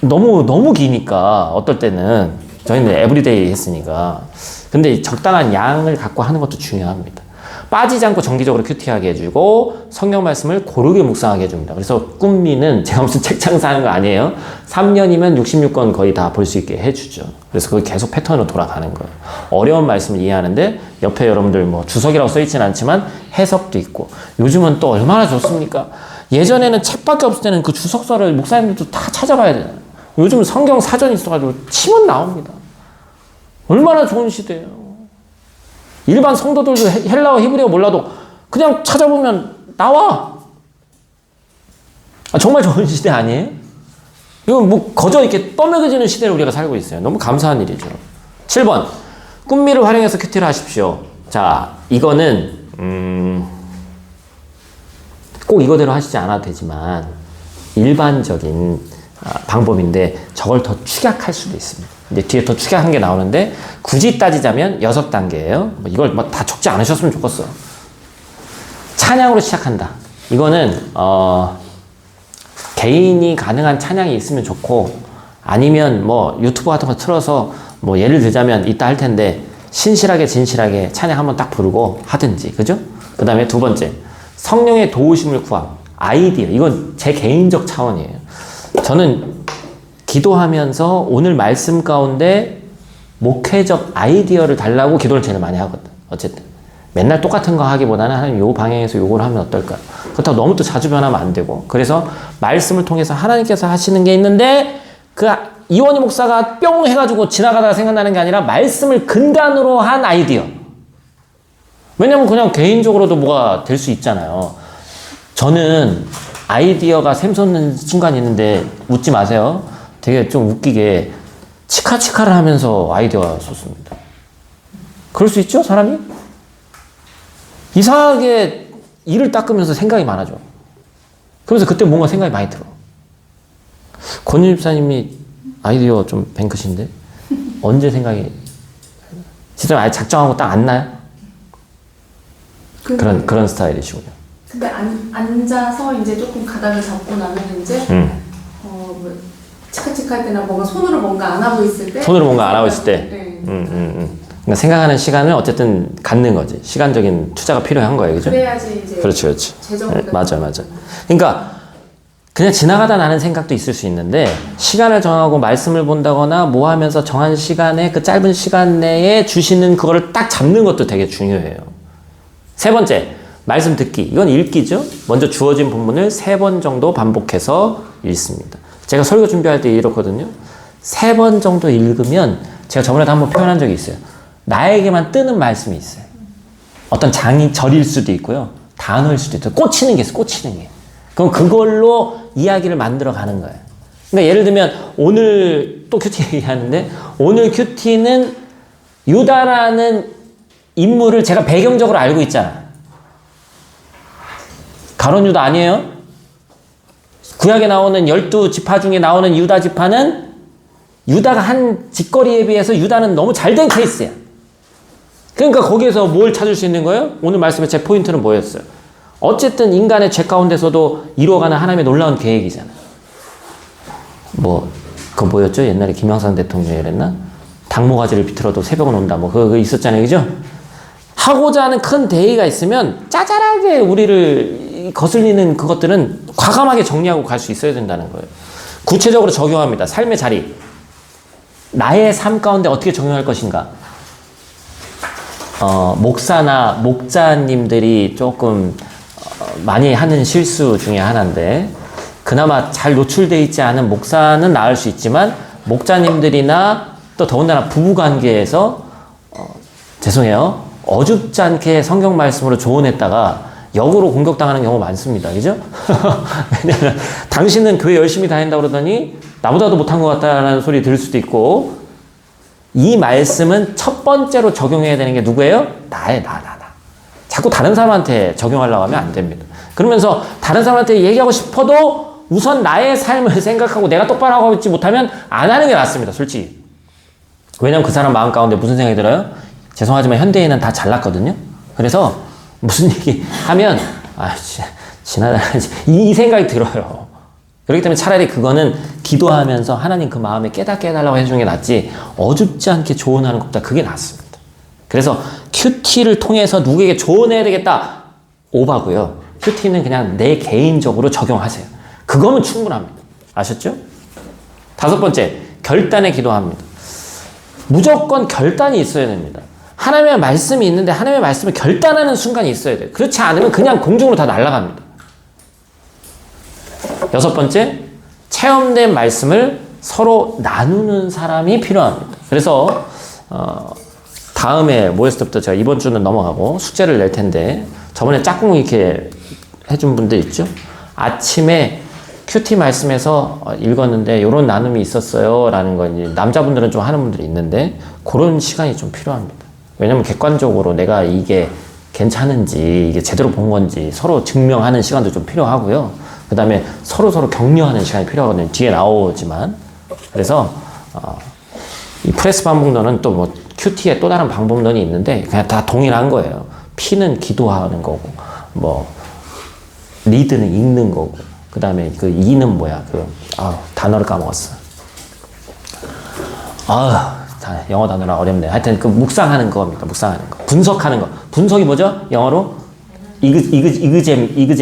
너무 기니까 어떨 때는 저희는 에브리데이 했으니까. 근데 적당한 양을 갖고 하는 것도 중요합니다. 빠지지 않고 정기적으로 큐티하게 해주고 성경 말씀을 고르게 묵상하게 해줍니다. 그래서 꿈미는 제가 무슨 책 장사하는 거 아니에요. 3년이면 66권 거의 다 볼 수 있게 해주죠. 그래서 그게 계속 패턴으로 돌아가는 거예요. 어려운 말씀을 이해하는데 옆에 여러분들 뭐 주석이라고 써있진 않지만 해석도 있고 요즘은 또 얼마나 좋습니까? 예전에는 책밖에 없을 때는 그 주석서를 목사님들도 다 찾아봐야 돼요. 요즘은 성경 사전이 있어가지고 치면 나옵니다. 얼마나 좋은 시대예요. 일반 성도들도 헬라어 히브리어 몰라도 그냥 찾아보면 나와. 정말 좋은 시대 아니에요? 이건 뭐 거저 이렇게 떠먹여지는 시대를 우리가 살고 있어요. 너무 감사한 일이죠. 7번 꿈미를 활용해서 큐티를 하십시오. 자, 이거는 꼭 이거대로 하시지 않아도 되지만 일반적인 방법인데 저걸 더 축약할 수도 있습니다. 이제 뒤에 더 축약한 게 나오는데 굳이 따지자면 6단계예요. 이걸 뭐 다 적지 않으셨으면 좋겠어. 찬양으로 시작한다. 이거는 개인이 가능한 찬양이 있으면 좋고 아니면 뭐 유튜브 같은 거 틀어서 뭐 예를 들자면 이따 할 텐데 신실하게 진실하게 찬양 한번 딱 부르고 하든지 그죠? 그 다음에 두 번째 성령의 도우심을 구함. 아이디어. 이건 제 개인적 차원이에요. 저는 기도하면서 오늘 말씀 가운데 목회적 아이디어를 달라고 기도를 제일 많이 하거든. 어쨌든 맨날 똑같은 거 하기보다는 하나님 요 방향에서 요걸 하면 어떨까. 그렇다고 너무 또 자주 변하면 안 되고 그래서 말씀을 통해서 하나님께서 하시는 게 있는데 그 이원희 목사가 뿅 해가지고 지나가다가 생각나는 게 아니라 말씀을 근간으로 한 아이디어. 왜냐면 그냥 개인적으로도 뭐가 될 수 있잖아요. 저는 아이디어가 샘솟는 순간이 있는데 웃지 마세요. 되게 좀 웃기게 치카치카를 하면서 아이디어가 솟습니다. 그럴 수 있죠, 사람이? 이상하게 이를 닦으면서 생각이 많아져. 그러면서 그때 뭔가 생각이 많이 들어. 권유 집사님이 아이디어 좀 뱅크신데 언제 생각이 진짜 아예 작정하고 딱 안 나요? 그런 스타일이시군요. 근데 앉아서 이제 조금 가닥을 잡고 나면 이제 뭐 치카치카 할 때나 뭔가 손으로 뭔가 안 하고 있을 때 손으로 뭔가 안 하고 있을 때 네. 그러니까 생각하는 시간을 어쨌든 갖는 거지. 시간적인 투자가 필요한 거예요. 그죠? 그래야지 이제 그렇지. 네, 맞아. 그러니까 그냥 지나가다 나는 생각도 있을 수 있는데 시간을 정하고 말씀을 본다거나 뭐 하면서 정한 시간에 그 짧은 시간 내에 주시는 그거를 딱 잡는 것도 되게 중요해요. 세 번째, 말씀 듣기. 이건 읽기죠. 먼저 주어진 본문을 3번 정도 반복해서 읽습니다. 제가 설교 준비할 때 이렇거든요. 3번 정도 읽으면 제가 저번에도 한번 표현한 적이 있어요. 나에게만 뜨는 말씀이 있어요. 어떤 절일 수도 있고요. 단어일 수도 있어요. 꽂히는 게 있어요. 꽂히는 게. 그럼 그걸로 이야기를 만들어 가는 거예요. 그러니까 예를 들면 오늘 또 큐티 얘기하는데 오늘 큐티는 유다라는 인물을 제가 배경적으로 알고 있잖아. 가론 유다 아니에요? 구약에 나오는 12지파 중에 나오는 유다 지파는 유다가 한 짓거리에 비해서 유다는 너무 잘된 케이스야. 그러니까 거기에서 뭘 찾을 수 있는 거예요? 오늘 말씀의 제 포인트는 뭐였어요? 어쨌든 인간의 죄 가운데서도 이루어가는 하나님의 놀라운 계획이잖아. 그거 뭐였죠? 옛날에 김영삼 대통령이 그랬나? 당모가지를 비틀어도 새벽은 온다. 그거 있었잖아요. 그죠? 하고자 하는 큰 대의가 있으면 짜잘하게 우리를 거슬리는 그것들은 과감하게 정리하고 갈 수 있어야 된다는 거예요. 구체적으로 적용합니다. 삶의 자리. 나의 삶 가운데 어떻게 적용할 것인가? 목사나 목자님들이 조금 많이 하는 실수 중에 하나인데 그나마 잘 노출되어 있지 않은 목사는 나을 수 있지만 목자님들이나 또 더군다나 부부관계에서 죄송해요. 어줍지 않게 성경 말씀으로 조언했다가 역으로 공격당하는 경우가 많습니다. 그죠? 왜냐면 당신은 교회 열심히 다닌다고 그러더니 나보다도 못한 것 같다라는 소리 들을 수도 있고 이 말씀은 첫 번째로 적용해야 되는 게 누구예요? 나. 자꾸 다른 사람한테 적용하려고 하면 안 됩니다. 그러면서 다른 사람한테 얘기하고 싶어도 우선 나의 삶을 생각하고 내가 똑바로 하고 있지 못하면 안 하는 게 낫습니다. 솔직히. 왜냐면 그 사람 마음 가운데 무슨 생각이 들어요? 죄송하지만 현대인은 다 잘났거든요. 그래서 무슨 얘기 하면 지나다 이 생각이 들어요. 그렇기 때문에 차라리 그거는 기도하면서 하나님 그 마음에 깨닫게 해달라고 해주는 게 낫지 어줍지 않게 조언하는 것보다 그게 낫습니다. 그래서 큐티를 통해서 누구에게 조언해야 되겠다. 오바고요. 큐티는 그냥 내 개인적으로 적용하세요. 그거면 충분합니다. 아셨죠? 5번째, 결단에 기도합니다. 무조건 결단이 있어야 됩니다. 하나님의 말씀이 있는데 하나님의 말씀을 결단하는 순간이 있어야 돼요. 그렇지 않으면 그냥 공중으로 다 날아갑니다. 6번째, 체험된 말씀을 서로 나누는 사람이 필요합니다. 그래서 다음에 모였을 때부터 제가 이번 주는 넘어가고 숙제를 낼 텐데 저번에 짝꿍 이렇게 해준 분들 있죠? 아침에 큐티 말씀에서 읽었는데 이런 나눔이 있었어요 라는 거 이제 남자분들은 좀 하는 분들이 있는데 그런 시간이 좀 필요합니다. 왜냐면 객관적으로 내가 이게 괜찮은지 이게 제대로 본 건지 서로 증명하는 시간도 좀 필요하고요. 그 다음에 서로 격려하는 시간이 필요하거든요. 뒤에 나오지만. 그래서 이 프레스 반복론은 또 큐티에 또 다른 방법론이 있는데 그냥 다 동일한 거예요. P는 기도하는 거고 리드는 읽는 거고 그 다음에 그 E는 뭐야? 단어를 까먹었어. 영어 단어라 어렵네. 하여튼 그 묵상하는 겁니다. 묵상하는 거. 분석하는 거. 분석이 뭐죠? 영어로? 이그제민이라고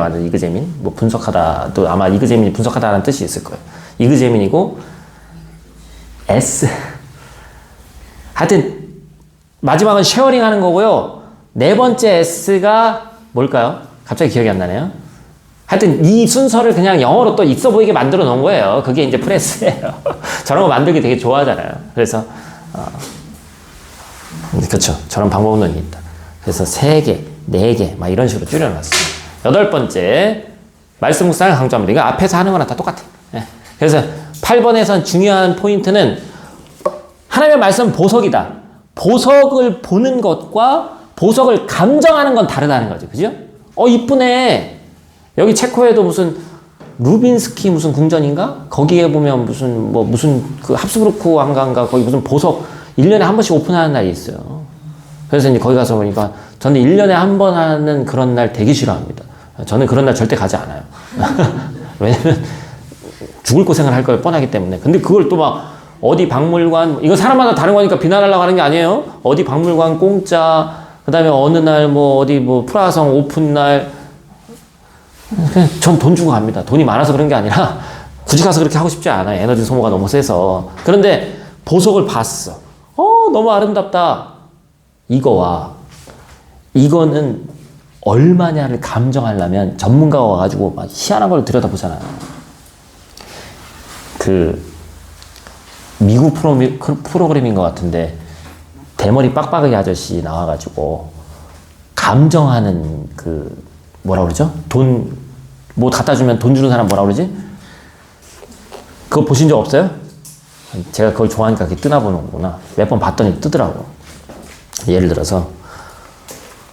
하죠. 이그제민. 분석하다도 아마 이그제민이 분석하다라는 뜻이 있을 거예요. 이그제민이고, 하여튼, 마지막은 쉐어링 하는 거고요. 4번째 S가 뭘까요? 갑자기 기억이 안 나네요. 하여튼 이 순서를 그냥 영어로 또 있어 보이게 만들어 놓은 거예요. 그게 이제 프레스예요. 저런 거 만들기 되게 좋아하잖아요. 그래서 그렇죠. 저런 방법론이 있다. 그래서 3개, 4개 막 이런 식으로 줄여놨어요. 8번째 말씀 묵상을 강조합니다. 이거 앞에서 하는 거랑 다 똑같아요. 그래서 8번에선 중요한 포인트는 하나님의 말씀은 보석이다. 보석을 보는 것과 보석을 감정하는 건 다르다는 거죠. 그죠? 이쁘네. 여기 체코에도 무슨 루빈스키 무슨 궁전인가? 거기에 보면 무슨 그 합스부르크 왕가인가 거기 무슨 보석 1년에 한 번씩 오픈하는 날이 있어요. 그래서 이제 거기 가서 보니까 저는 1년에 한 번 하는 그런 날 되게 싫어합니다. 저는 그런 날 절대 가지 않아요. 왜냐면 죽을 고생을 할 걸 뻔하기 때문에. 근데 그걸 또 막 어디 박물관, 이거 사람마다 다른 거니까 비난하려고 하는 게 아니에요. 어디 박물관 공짜, 그 다음에 어느 날 어디 프라하성 오픈 날, 그냥 전 돈 주고 갑니다. 돈이 많아서 그런 게 아니라 굳이 가서 그렇게 하고 싶지 않아요. 에너지 소모가 너무 세서. 그런데 보석을 봤어. 너무 아름답다. 이거는 얼마냐를 감정하려면 전문가가 와가지고 막 희한한 걸 들여다보잖아요. 미국 프로그램인 것 같은데 대머리 빡빡이 아저씨 나와가지고 감정하는 그 뭐라 그러죠? 돈 뭐 갖다 주면 돈 주는 사람 뭐라 그러지? 그거 보신 적 없어요? 제가 그걸 좋아하니까 그게 뜨나 보는구나. 몇 번 봤더니 뜨더라고. 예를 들어서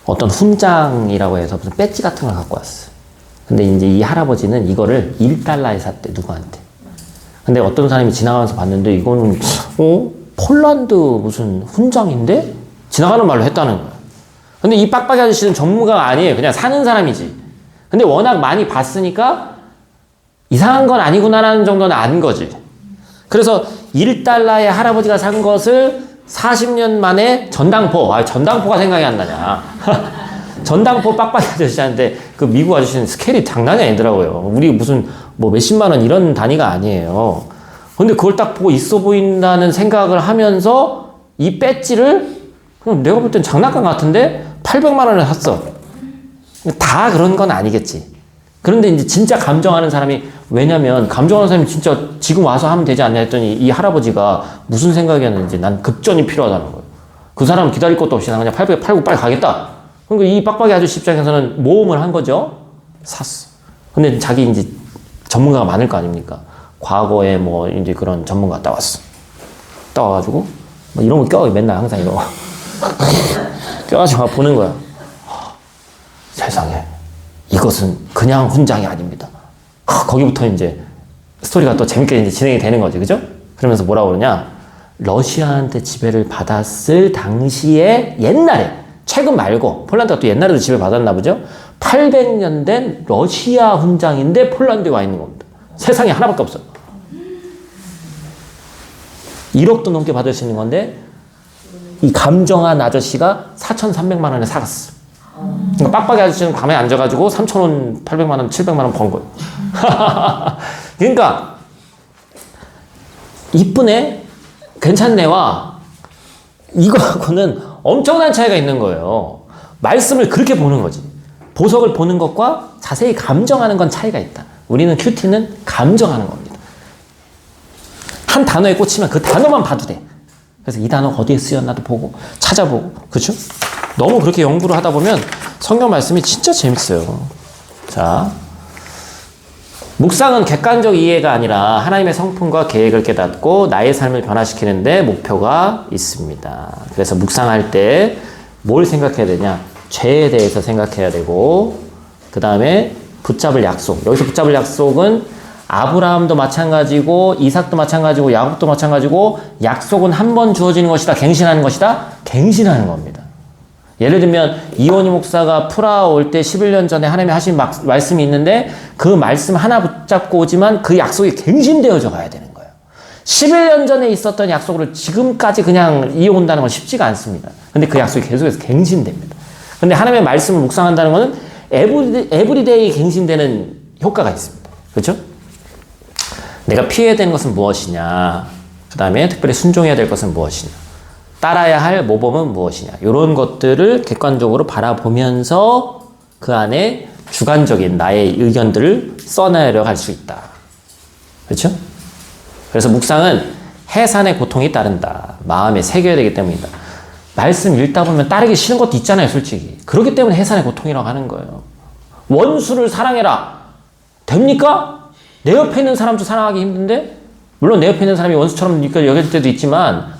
어떤 훈장이라고 해서 무슨 배지 같은 걸 갖고 왔어. 근데 이제 이 할아버지는 이거를 1달러에 샀대, 누구한테. 근데 어떤 사람이 지나가면서 봤는데 이거는 폴란드 무슨 훈장인데? 지나가는 말로 했다는 거야. 근데 이 빡빡이 아저씨는 전문가가 아니에요. 그냥 사는 사람이지. 근데 워낙 많이 봤으니까 이상한 건 아니구나라는 정도는 안 거지. 그래서 1달러에 할아버지가 산 것을 40년 만에 전당포, 전당포가 생각이 안 나냐. 전당포 빡빡이 아저씨한테 그 미국 아저씨는 스케일이 장난이 아니더라고요. 우리 무슨 뭐 몇십만 원 이런 단위가 아니에요. 근데 그걸 딱 보고 있어 보인다는 생각을 하면서 이 배지를 그냥 내가 볼 땐 장난감 같은데 800만 원에 샀어. 다 그런 건 아니겠지. 그런데 이제 진짜 감정하는 사람이, 왜냐면 감정하는 사람이 진짜 지금 와서 하면 되지 않냐 했더니 이 할아버지가 무슨 생각이었는지 난 급전이 필요하다는 거예요. 그 사람 기다릴 것도 없이 나 그냥 800 팔고 빨리 가겠다. 그러니까 이 빡빡이 아저씨 입장에서는 모험을 한 거죠. 샀어. 근데 자기 이제 전문가가 많을 거 아닙니까? 과거에 뭐 이제 그런 전문가 따왔어. 따와가지고 뭐 이런 거 껴, 맨날 항상 이거. 껴가지고 막 보는 거야. 세상에. 이것은 그냥 훈장이 아닙니다. 거기부터 이제 스토리가 또 재밌게 이제 진행이 되는 거지. 그죠? 그러면서 뭐라고 그러냐. 러시아한테 지배를 받았을 당시에 옛날에, 최근 말고, 폴란드가 또 옛날에도 지배를 받았나 보죠? 800년 된 러시아 훈장인데 폴란드에 와 있는 겁니다. 세상에 하나밖에 없어. 1억도 넘게 받을 수 있는 건데, 이 감정한 아저씨가 4,300만 원에 사갔어. 그러니까 빡빡이 아저씨는 밤에 앉아가지고 3,000원, 800만 원, 700만 원 번 거예요. 그러니까 이쁘네, 괜찮네와 이거하고는 엄청난 차이가 있는 거예요. 말씀을 그렇게 보는 거지. 보석을 보는 것과 자세히 감정하는 건 차이가 있다. 우리는 큐티는 감정하는 겁니다. 한 단어에 꽂히면 그 단어만 봐도 돼. 그래서 이 단어 어디에 쓰였나도 보고 찾아보고, 그렇죠? 너무 그렇게 연구를 하다 보면 성경 말씀이 진짜 재밌어요. 자, 묵상은 객관적 이해가 아니라 하나님의 성품과 계획을 깨닫고 나의 삶을 변화시키는 데 목표가 있습니다. 그래서 묵상할 때 뭘 생각해야 되냐? 죄에 대해서 생각해야 되고, 그 다음에 붙잡을 약속. 여기서 붙잡을 약속은 아브라함도 마찬가지고 이삭도 마찬가지고 야곱도 마찬가지고, 약속은 한 번 주어지는 것이다, 갱신하는 것이다, 갱신하는 겁니다. 예를 들면 이원희 목사가 프라하 올 때 11년 전에 하나님이 하신 말씀이 있는데 그 말씀 하나 붙잡고 오지만 그 약속이 갱신되어져 가야 되는 거예요. 11년 전에 있었던 약속을 지금까지 그냥 이어온다는 건 쉽지가 않습니다. 근데 그 약속이 계속해서 갱신됩니다. 근데 하나님의 말씀을 묵상한다는 것은 에브리데이 갱신되는 효과가 있습니다. 그렇죠? 내가 피해야 되는 것은 무엇이냐, 그 다음에 특별히 순종해야 될 것은 무엇이냐, 따라야 할 모범은 무엇이냐, 이런 것들을 객관적으로 바라보면서 그 안에 주관적인 나의 의견들을 써내려갈 수 있다. 그렇죠? 그래서 묵상은 해산의 고통이 따른다. 마음에 새겨야 되기 때문이다. 말씀 읽다 보면 따르기 싫은 것도 있잖아요, 솔직히. 그렇기 때문에 해산의 고통이라고 하는 거예요. 원수를 사랑해라. 됩니까? 내 옆에 있는 사람도 사랑하기 힘든데? 물론 내 옆에 있는 사람이 원수처럼 여길 때도 있지만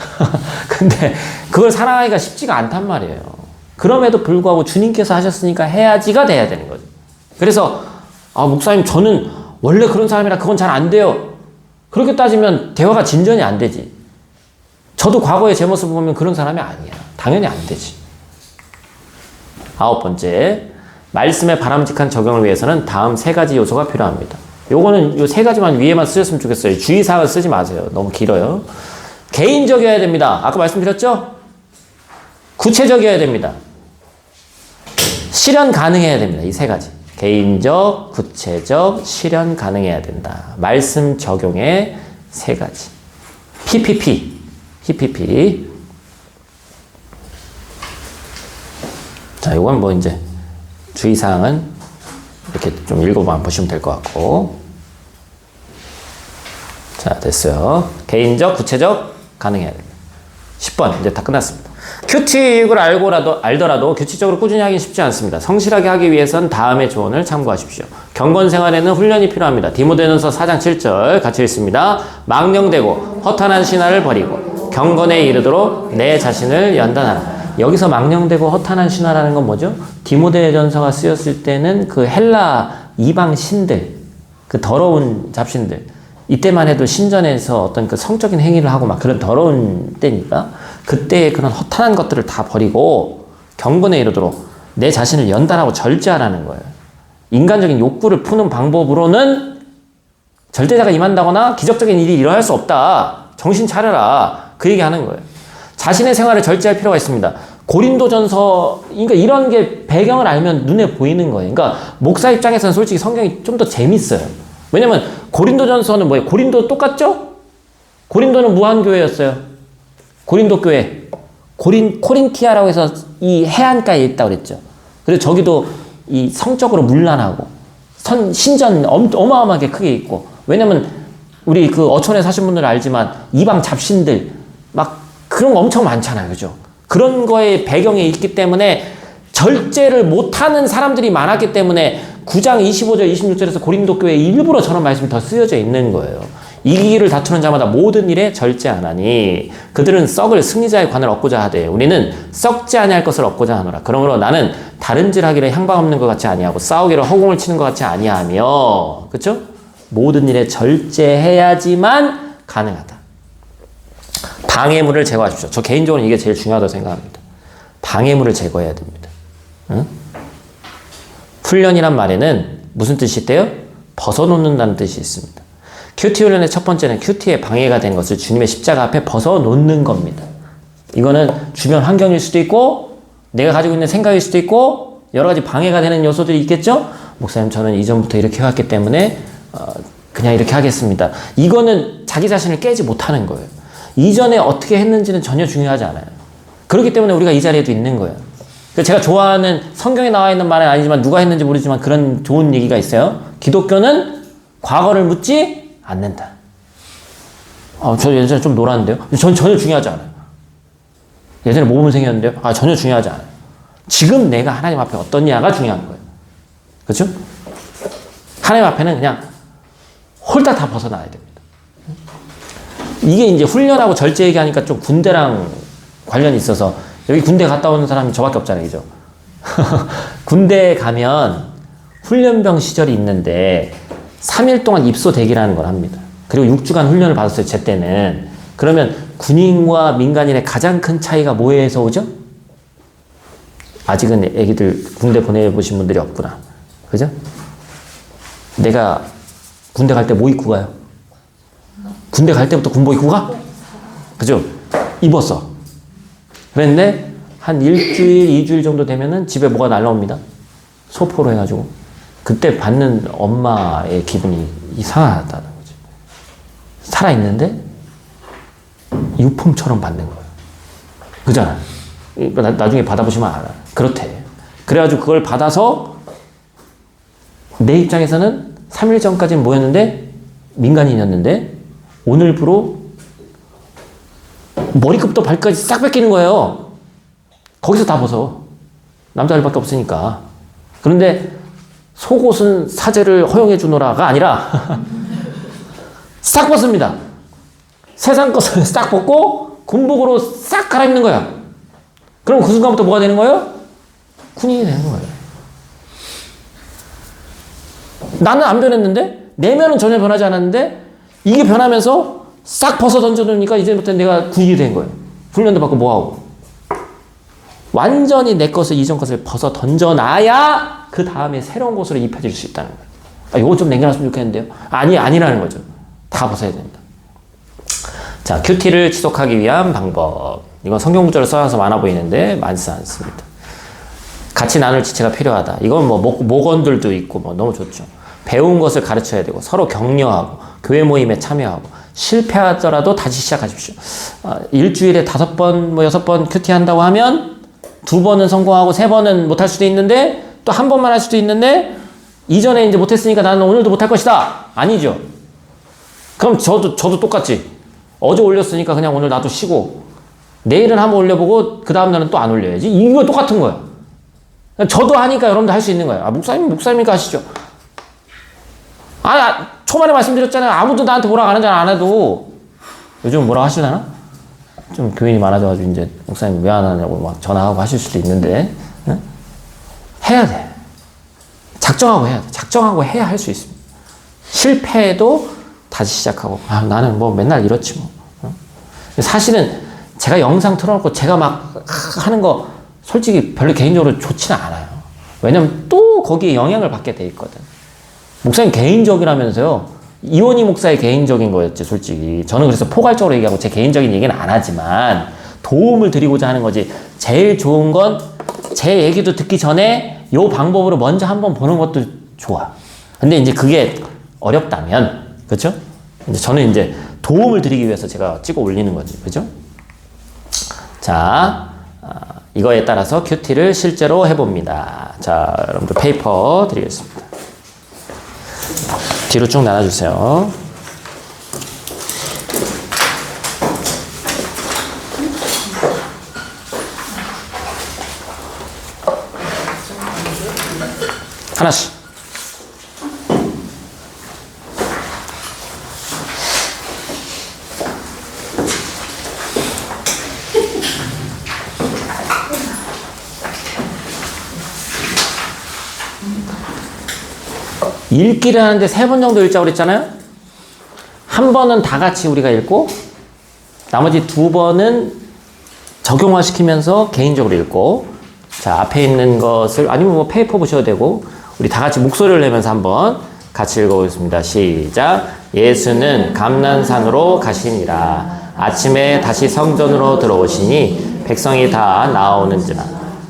근데 그걸 사랑하기가 쉽지가 않단 말이에요. 그럼에도 불구하고 주님께서 하셨으니까 해야지가 돼야 되는 거죠. 그래서 목사님 저는 원래 그런 사람이라 그건 잘 안 돼요. 그렇게 따지면 대화가 진전이 안 되지. 저도 과거의 제 모습을 보면 그런 사람이 아니야. 당연히 안 되지. 9번째, 말씀의 바람직한 적용을 위해서는 다음 3가지 요소가 필요합니다. 요거는 요 3가지만 위에만 쓰셨으면 좋겠어요. 주의사항을 쓰지 마세요. 너무 길어요. 개인적이어야 됩니다. 아까 말씀드렸죠? 구체적이어야 됩니다. 실현 가능해야 됩니다. 이 3가지. 개인적, 구체적, 실현 가능해야 된다. 말씀 적용의 3가지. PPP. 자, 이건 뭐 이제 주의사항은 이렇게 좀 읽어만 보시면 될 것 같고. 자, 됐어요. 개인적, 구체적 가능해야 됩니다. 10번 이제 다 끝났습니다. 큐티육을 알더라도 규칙적으로 꾸준히 하기 쉽지 않습니다. 성실하게 하기 위해선 다음의 조언을 참고하십시오. 경건 생활에는 훈련이 필요합니다. 디모데전서 4장 7절 같이 읽습니다. 망령되고 허탄한 신화를 버리고 경건에 이르도록 내 자신을 연단하라. 여기서 망령되고 허탄한 신화라는 건 뭐죠? 디모데전서가 쓰였을 때는 그 헬라 이방 신들, 그 더러운 잡신들, 이때만 해도 신전에서 어떤 그 성적인 행위를 하고 막 그런 더러운 때니까 그때의 그런 허탄한 것들을 다 버리고 경건에 이르도록 내 자신을 연단하고 절제하라는 거예요. 인간적인 욕구를 푸는 방법으로는 절대자가 임한다거나 기적적인 일이 일어날 수 없다. 정신 차려라. 그 얘기 하는 거예요. 자신의 생활을 절제할 필요가 있습니다. 고린도전서, 그러니까 이런 게 배경을 알면 눈에 보이는 거예요. 그러니까 목사 입장에서는 솔직히 성경이 좀 더 재밌어요. 왜냐면 고린도전서는 뭐예요? 고린도 똑같죠? 고린도는 무한교회였어요. 고린도 교회. 코린티아라고 해서 이 해안가에 있다고 그랬죠. 그래서 저기도 이 성적으로 문란하고 신전 어마어마하게 크게 있고, 왜냐면 우리 그 어촌에 사신 분들 알지만 이방 잡신들 막 그런 거 엄청 많잖아요. 그죠? 그런 거에 배경에 있기 때문에 절제를 못하는 사람들이 많았기 때문에 9장 25절 26절에서 고린도 교회에 일부러 저런 말씀이 더 쓰여져 있는 거예요. 이기기를 다투는 자마다 모든 일에 절제하나니 그들은 썩을 승리자의 관을 얻고자 하되 우리는 썩지 아니할 것을 얻고자 하노라. 그러므로 나는 다른 질 하기를 향방 없는 것 같이 아니하고 싸우기를 허공을 치는 것 같이 아니하며, 그렇죠? 모든 일에 절제해야지만 가능하다. 방해물을 제거하십시오. 저 개인적으로 이게 제일 중요하다고 생각합니다. 방해물을 제거해야 됩니다. 응? 훈련이란 말에는 무슨 뜻이 있대요? 벗어놓는다는 뜻이 있습니다. 큐티 훈련의 첫 번째는 큐티에 방해가 된 것을 주님의 십자가 앞에 벗어놓는 겁니다. 이거는 주변 환경일 수도 있고 내가 가지고 있는 생각일 수도 있고 여러 가지 방해가 되는 요소들이 있겠죠? 목사님, 저는 이전부터 이렇게 해왔기 때문에 그냥 이렇게 하겠습니다. 이거는 자기 자신을 깨지 못하는 거예요. 이전에 어떻게 했는지는 전혀 중요하지 않아요. 그렇기 때문에 우리가 이 자리에도 있는 거예요. 제가 좋아하는, 성경에 나와 있는 말은 아니지만 누가 했는지 모르지만 그런 좋은 얘기가 있어요. 기독교는 과거를 묻지 않는다. 저 예전에 좀 놀았는데요. 전 전혀 중요하지 않아요. 예전에 모범생이었는데요. 전혀 중요하지 않아요. 지금 내가 하나님 앞에 어떠냐가 중요한 거예요. 그렇죠? 하나님 앞에는 그냥 홀딱 다 벗어나야 됩니다. 이게 이제 훈련하고 절제 얘기하니까 좀 군대랑 관련이 있어서, 여기 군대 갔다 오는 사람이 저밖에 없잖아요. 그죠? 군대에 가면 훈련병 시절이 있는데 3일 동안 입소 대기라는 걸 합니다. 그리고 6주간 훈련을 받았어요. 제 때는. 그러면 군인과 민간인의 가장 큰 차이가 뭐에서 오죠? 아직은 애기들 군대 보내보신 분들이 없구나. 그죠? 내가 군대 갈 때 뭐 입고 가요? 군대 갈 때부터 군복 입고 가? 그죠? 입었어. 그랬는데 한 일주일, 2주일 정도 되면은 집에 뭐가 날라옵니다. 소포로 해가지고. 그때 받는 엄마의 기분이 이상하다는 거지. 살아있는데 유품처럼 받는 거예요. 그잖아. 나중에 받아보시면 알아. 그렇대. 그래가지고 그걸 받아서 내 입장에서는 3일 전까지는 뭐였는데? 민간인이었는데 오늘부로 머리끝부터 발끝까지 싹 뺏기는 거예요. 거기서 다 벗어. 남자들밖에 없으니까. 그런데 속옷은 사제를 허용해 주노라가 아니라 싹 벗습니다. 세상 것을 싹 벗고 군복으로 싹 갈아입는 거야. 그럼 그 순간부터 뭐가 되는 거예요? 군인이 되는 거예요. 나는 안 변했는데? 내면은 전혀 변하지 않았는데 이게 변하면서 싹 벗어 던져놓으니까 이제부터 내가 군인이 된 거예요. 훈련도 받고 뭐하고. 완전히 내 것을, 이전 것을 벗어 던져놔야 그 다음에 새로운 것으로 입혀질 수 있다는 거예요. 이거 좀 남겨놨으면 좋겠는데요. 아니라는 거죠. 다 벗어야 된다. 자, 큐티를 지속하기 위한 방법. 이건 성경 구절을 써놔서 많아 보이는데 많지 않습니다. 같이 나눌 지체가 필요하다. 이건 뭐 목원들도 있고 뭐 너무 좋죠. 배운 것을 가르쳐야 되고 서로 격려하고 교회 모임에 참여하고 실패하더라도 다시 시작하십시오. 일주일에 5번, 뭐 6번 큐티 한다고 하면 2번은 성공하고 3번은 못할 수도 있는데 또 1번만 할 수도 있는데 이전에 이제 못했으니까 나는 오늘도 못할 것이다. 아니죠. 그럼 저도 똑같지. 어제 올렸으니까 그냥 오늘 나도 쉬고 내일은 한번 올려보고 그 다음 날은 또 안 올려야지. 이거 똑같은 거야. 저도 하니까 여러분도 할 수 있는 거예요. 아, 목사님이니까 하시죠. 초반에 말씀드렸잖아요. 아무도 나한테 뭐라 안 하잖아. 안 해도. 요즘 뭐라 하시려나? 좀 교인이 많아져가지고 이제 목사님 왜 안 하냐고 막 전화하고 하실 수도 있는데, 응? 해야 돼. 작정하고 해야 돼. 작정하고 해야 할 수 있습니다. 실패해도 다시 시작하고, 나는 뭐 맨날 이렇지 뭐. 응? 사실은 제가 영상 틀어놓고 제가 막 하는 거 솔직히 별로 개인적으로 좋지는 않아요. 왜냐면 또 거기에 영향을 받게 돼 있거든. 목사님 개인적이라면서요. 이원희 목사의 개인적인 거였지, 솔직히. 저는 그래서 포괄적으로 얘기하고 제 개인적인 얘기는 안 하지만 도움을 드리고자 하는 거지. 제일 좋은 건 제 얘기도 듣기 전에 요 방법으로 먼저 한번 보는 것도 좋아. 근데 이제 그게 어렵다면, 그쵸? 이제 저는 이제 도움을 드리기 위해서 제가 찍어 올리는 거지, 그죠? 자, 이거에 따라서 큐티를 실제로 해봅니다. 자, 여러분들 페이퍼 드리겠습니다. 뒤로 쭉 나눠주세요. 하나씩. 읽기를 하는데 3번 정도 읽자고 그랬잖아요? 한 번은 다 같이 우리가 읽고, 나머지 2번은 적용화시키면서 개인적으로 읽고, 자, 앞에 있는 것을, 아니면 뭐 페이퍼 보셔도 되고, 우리 다 같이 목소리를 내면서 한번 같이 읽어보겠습니다. 시작. 예수는 감난산으로 가시니라. 아침에 다시 성전으로 들어오시니 백성이 다 나아오는지라.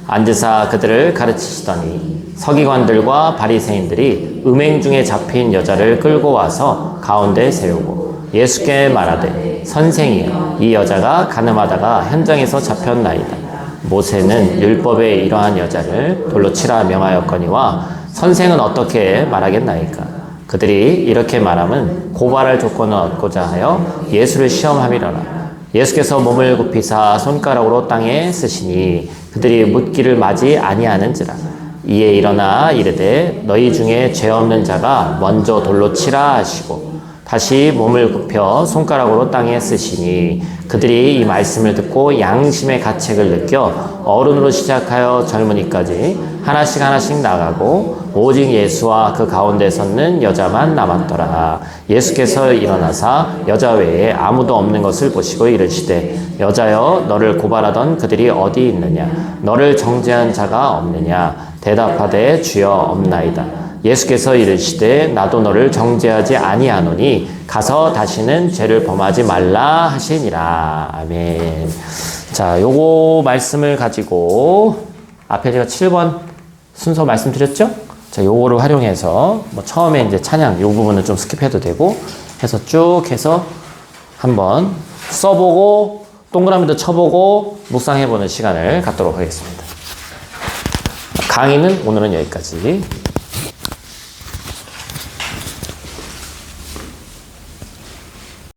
앉으사 그들을 가르치시더니 서기관들과 바리새인들이 음행 중에 잡힌 여자를 끌고 와서 가운데 세우고 예수께 말하되 선생이여 이 여자가 간음하다가 현장에서 잡혔나이다. 모세는 율법에 이러한 여자를 돌로 치라 명하였거니와 선생은 어떻게 말하겠나이까. 그들이 이렇게 말하면 고발할 조건을 얻고자 하여 예수를 시험함이러라. 예수께서 몸을 굽히사 손가락으로 땅에 쓰시니 그들이 묻기를 마지 아니하는지라. 이에 일어나 이르되 너희 중에 죄 없는 자가 먼저 돌로 치라 하시고 다시 몸을 굽혀 손가락으로 땅에 쓰시니 그들이 이 말씀을 듣고 양심의 가책을 느껴 어른으로 시작하여 젊은이까지 하나씩 나가고 오직 예수와 그 가운데 섰는 여자만 남았더라. 예수께서 일어나사 여자 외에 아무도 없는 것을 보시고 이르시되 여자여 너를 고발하던 그들이 어디 있느냐. 너를 정죄한 자가 없느냐. 대답하되 주여 없나이다. 예수께서 이르시되 나도 너를 정죄하지 아니하노니 가서 다시는 죄를 범하지 말라 하시니라. 아멘. 자, 요거 말씀을 가지고 앞에 제가 7번 순서 말씀드렸죠? 자, 요거를 활용해서 뭐 처음에 이제 찬양 요 부분은 좀 스킵해도 되고 해서 쭉 해서 한번 써보고 동그라미도 쳐보고 묵상해보는 시간을 갖도록 하겠습니다. 강의는 오늘은 여기까지.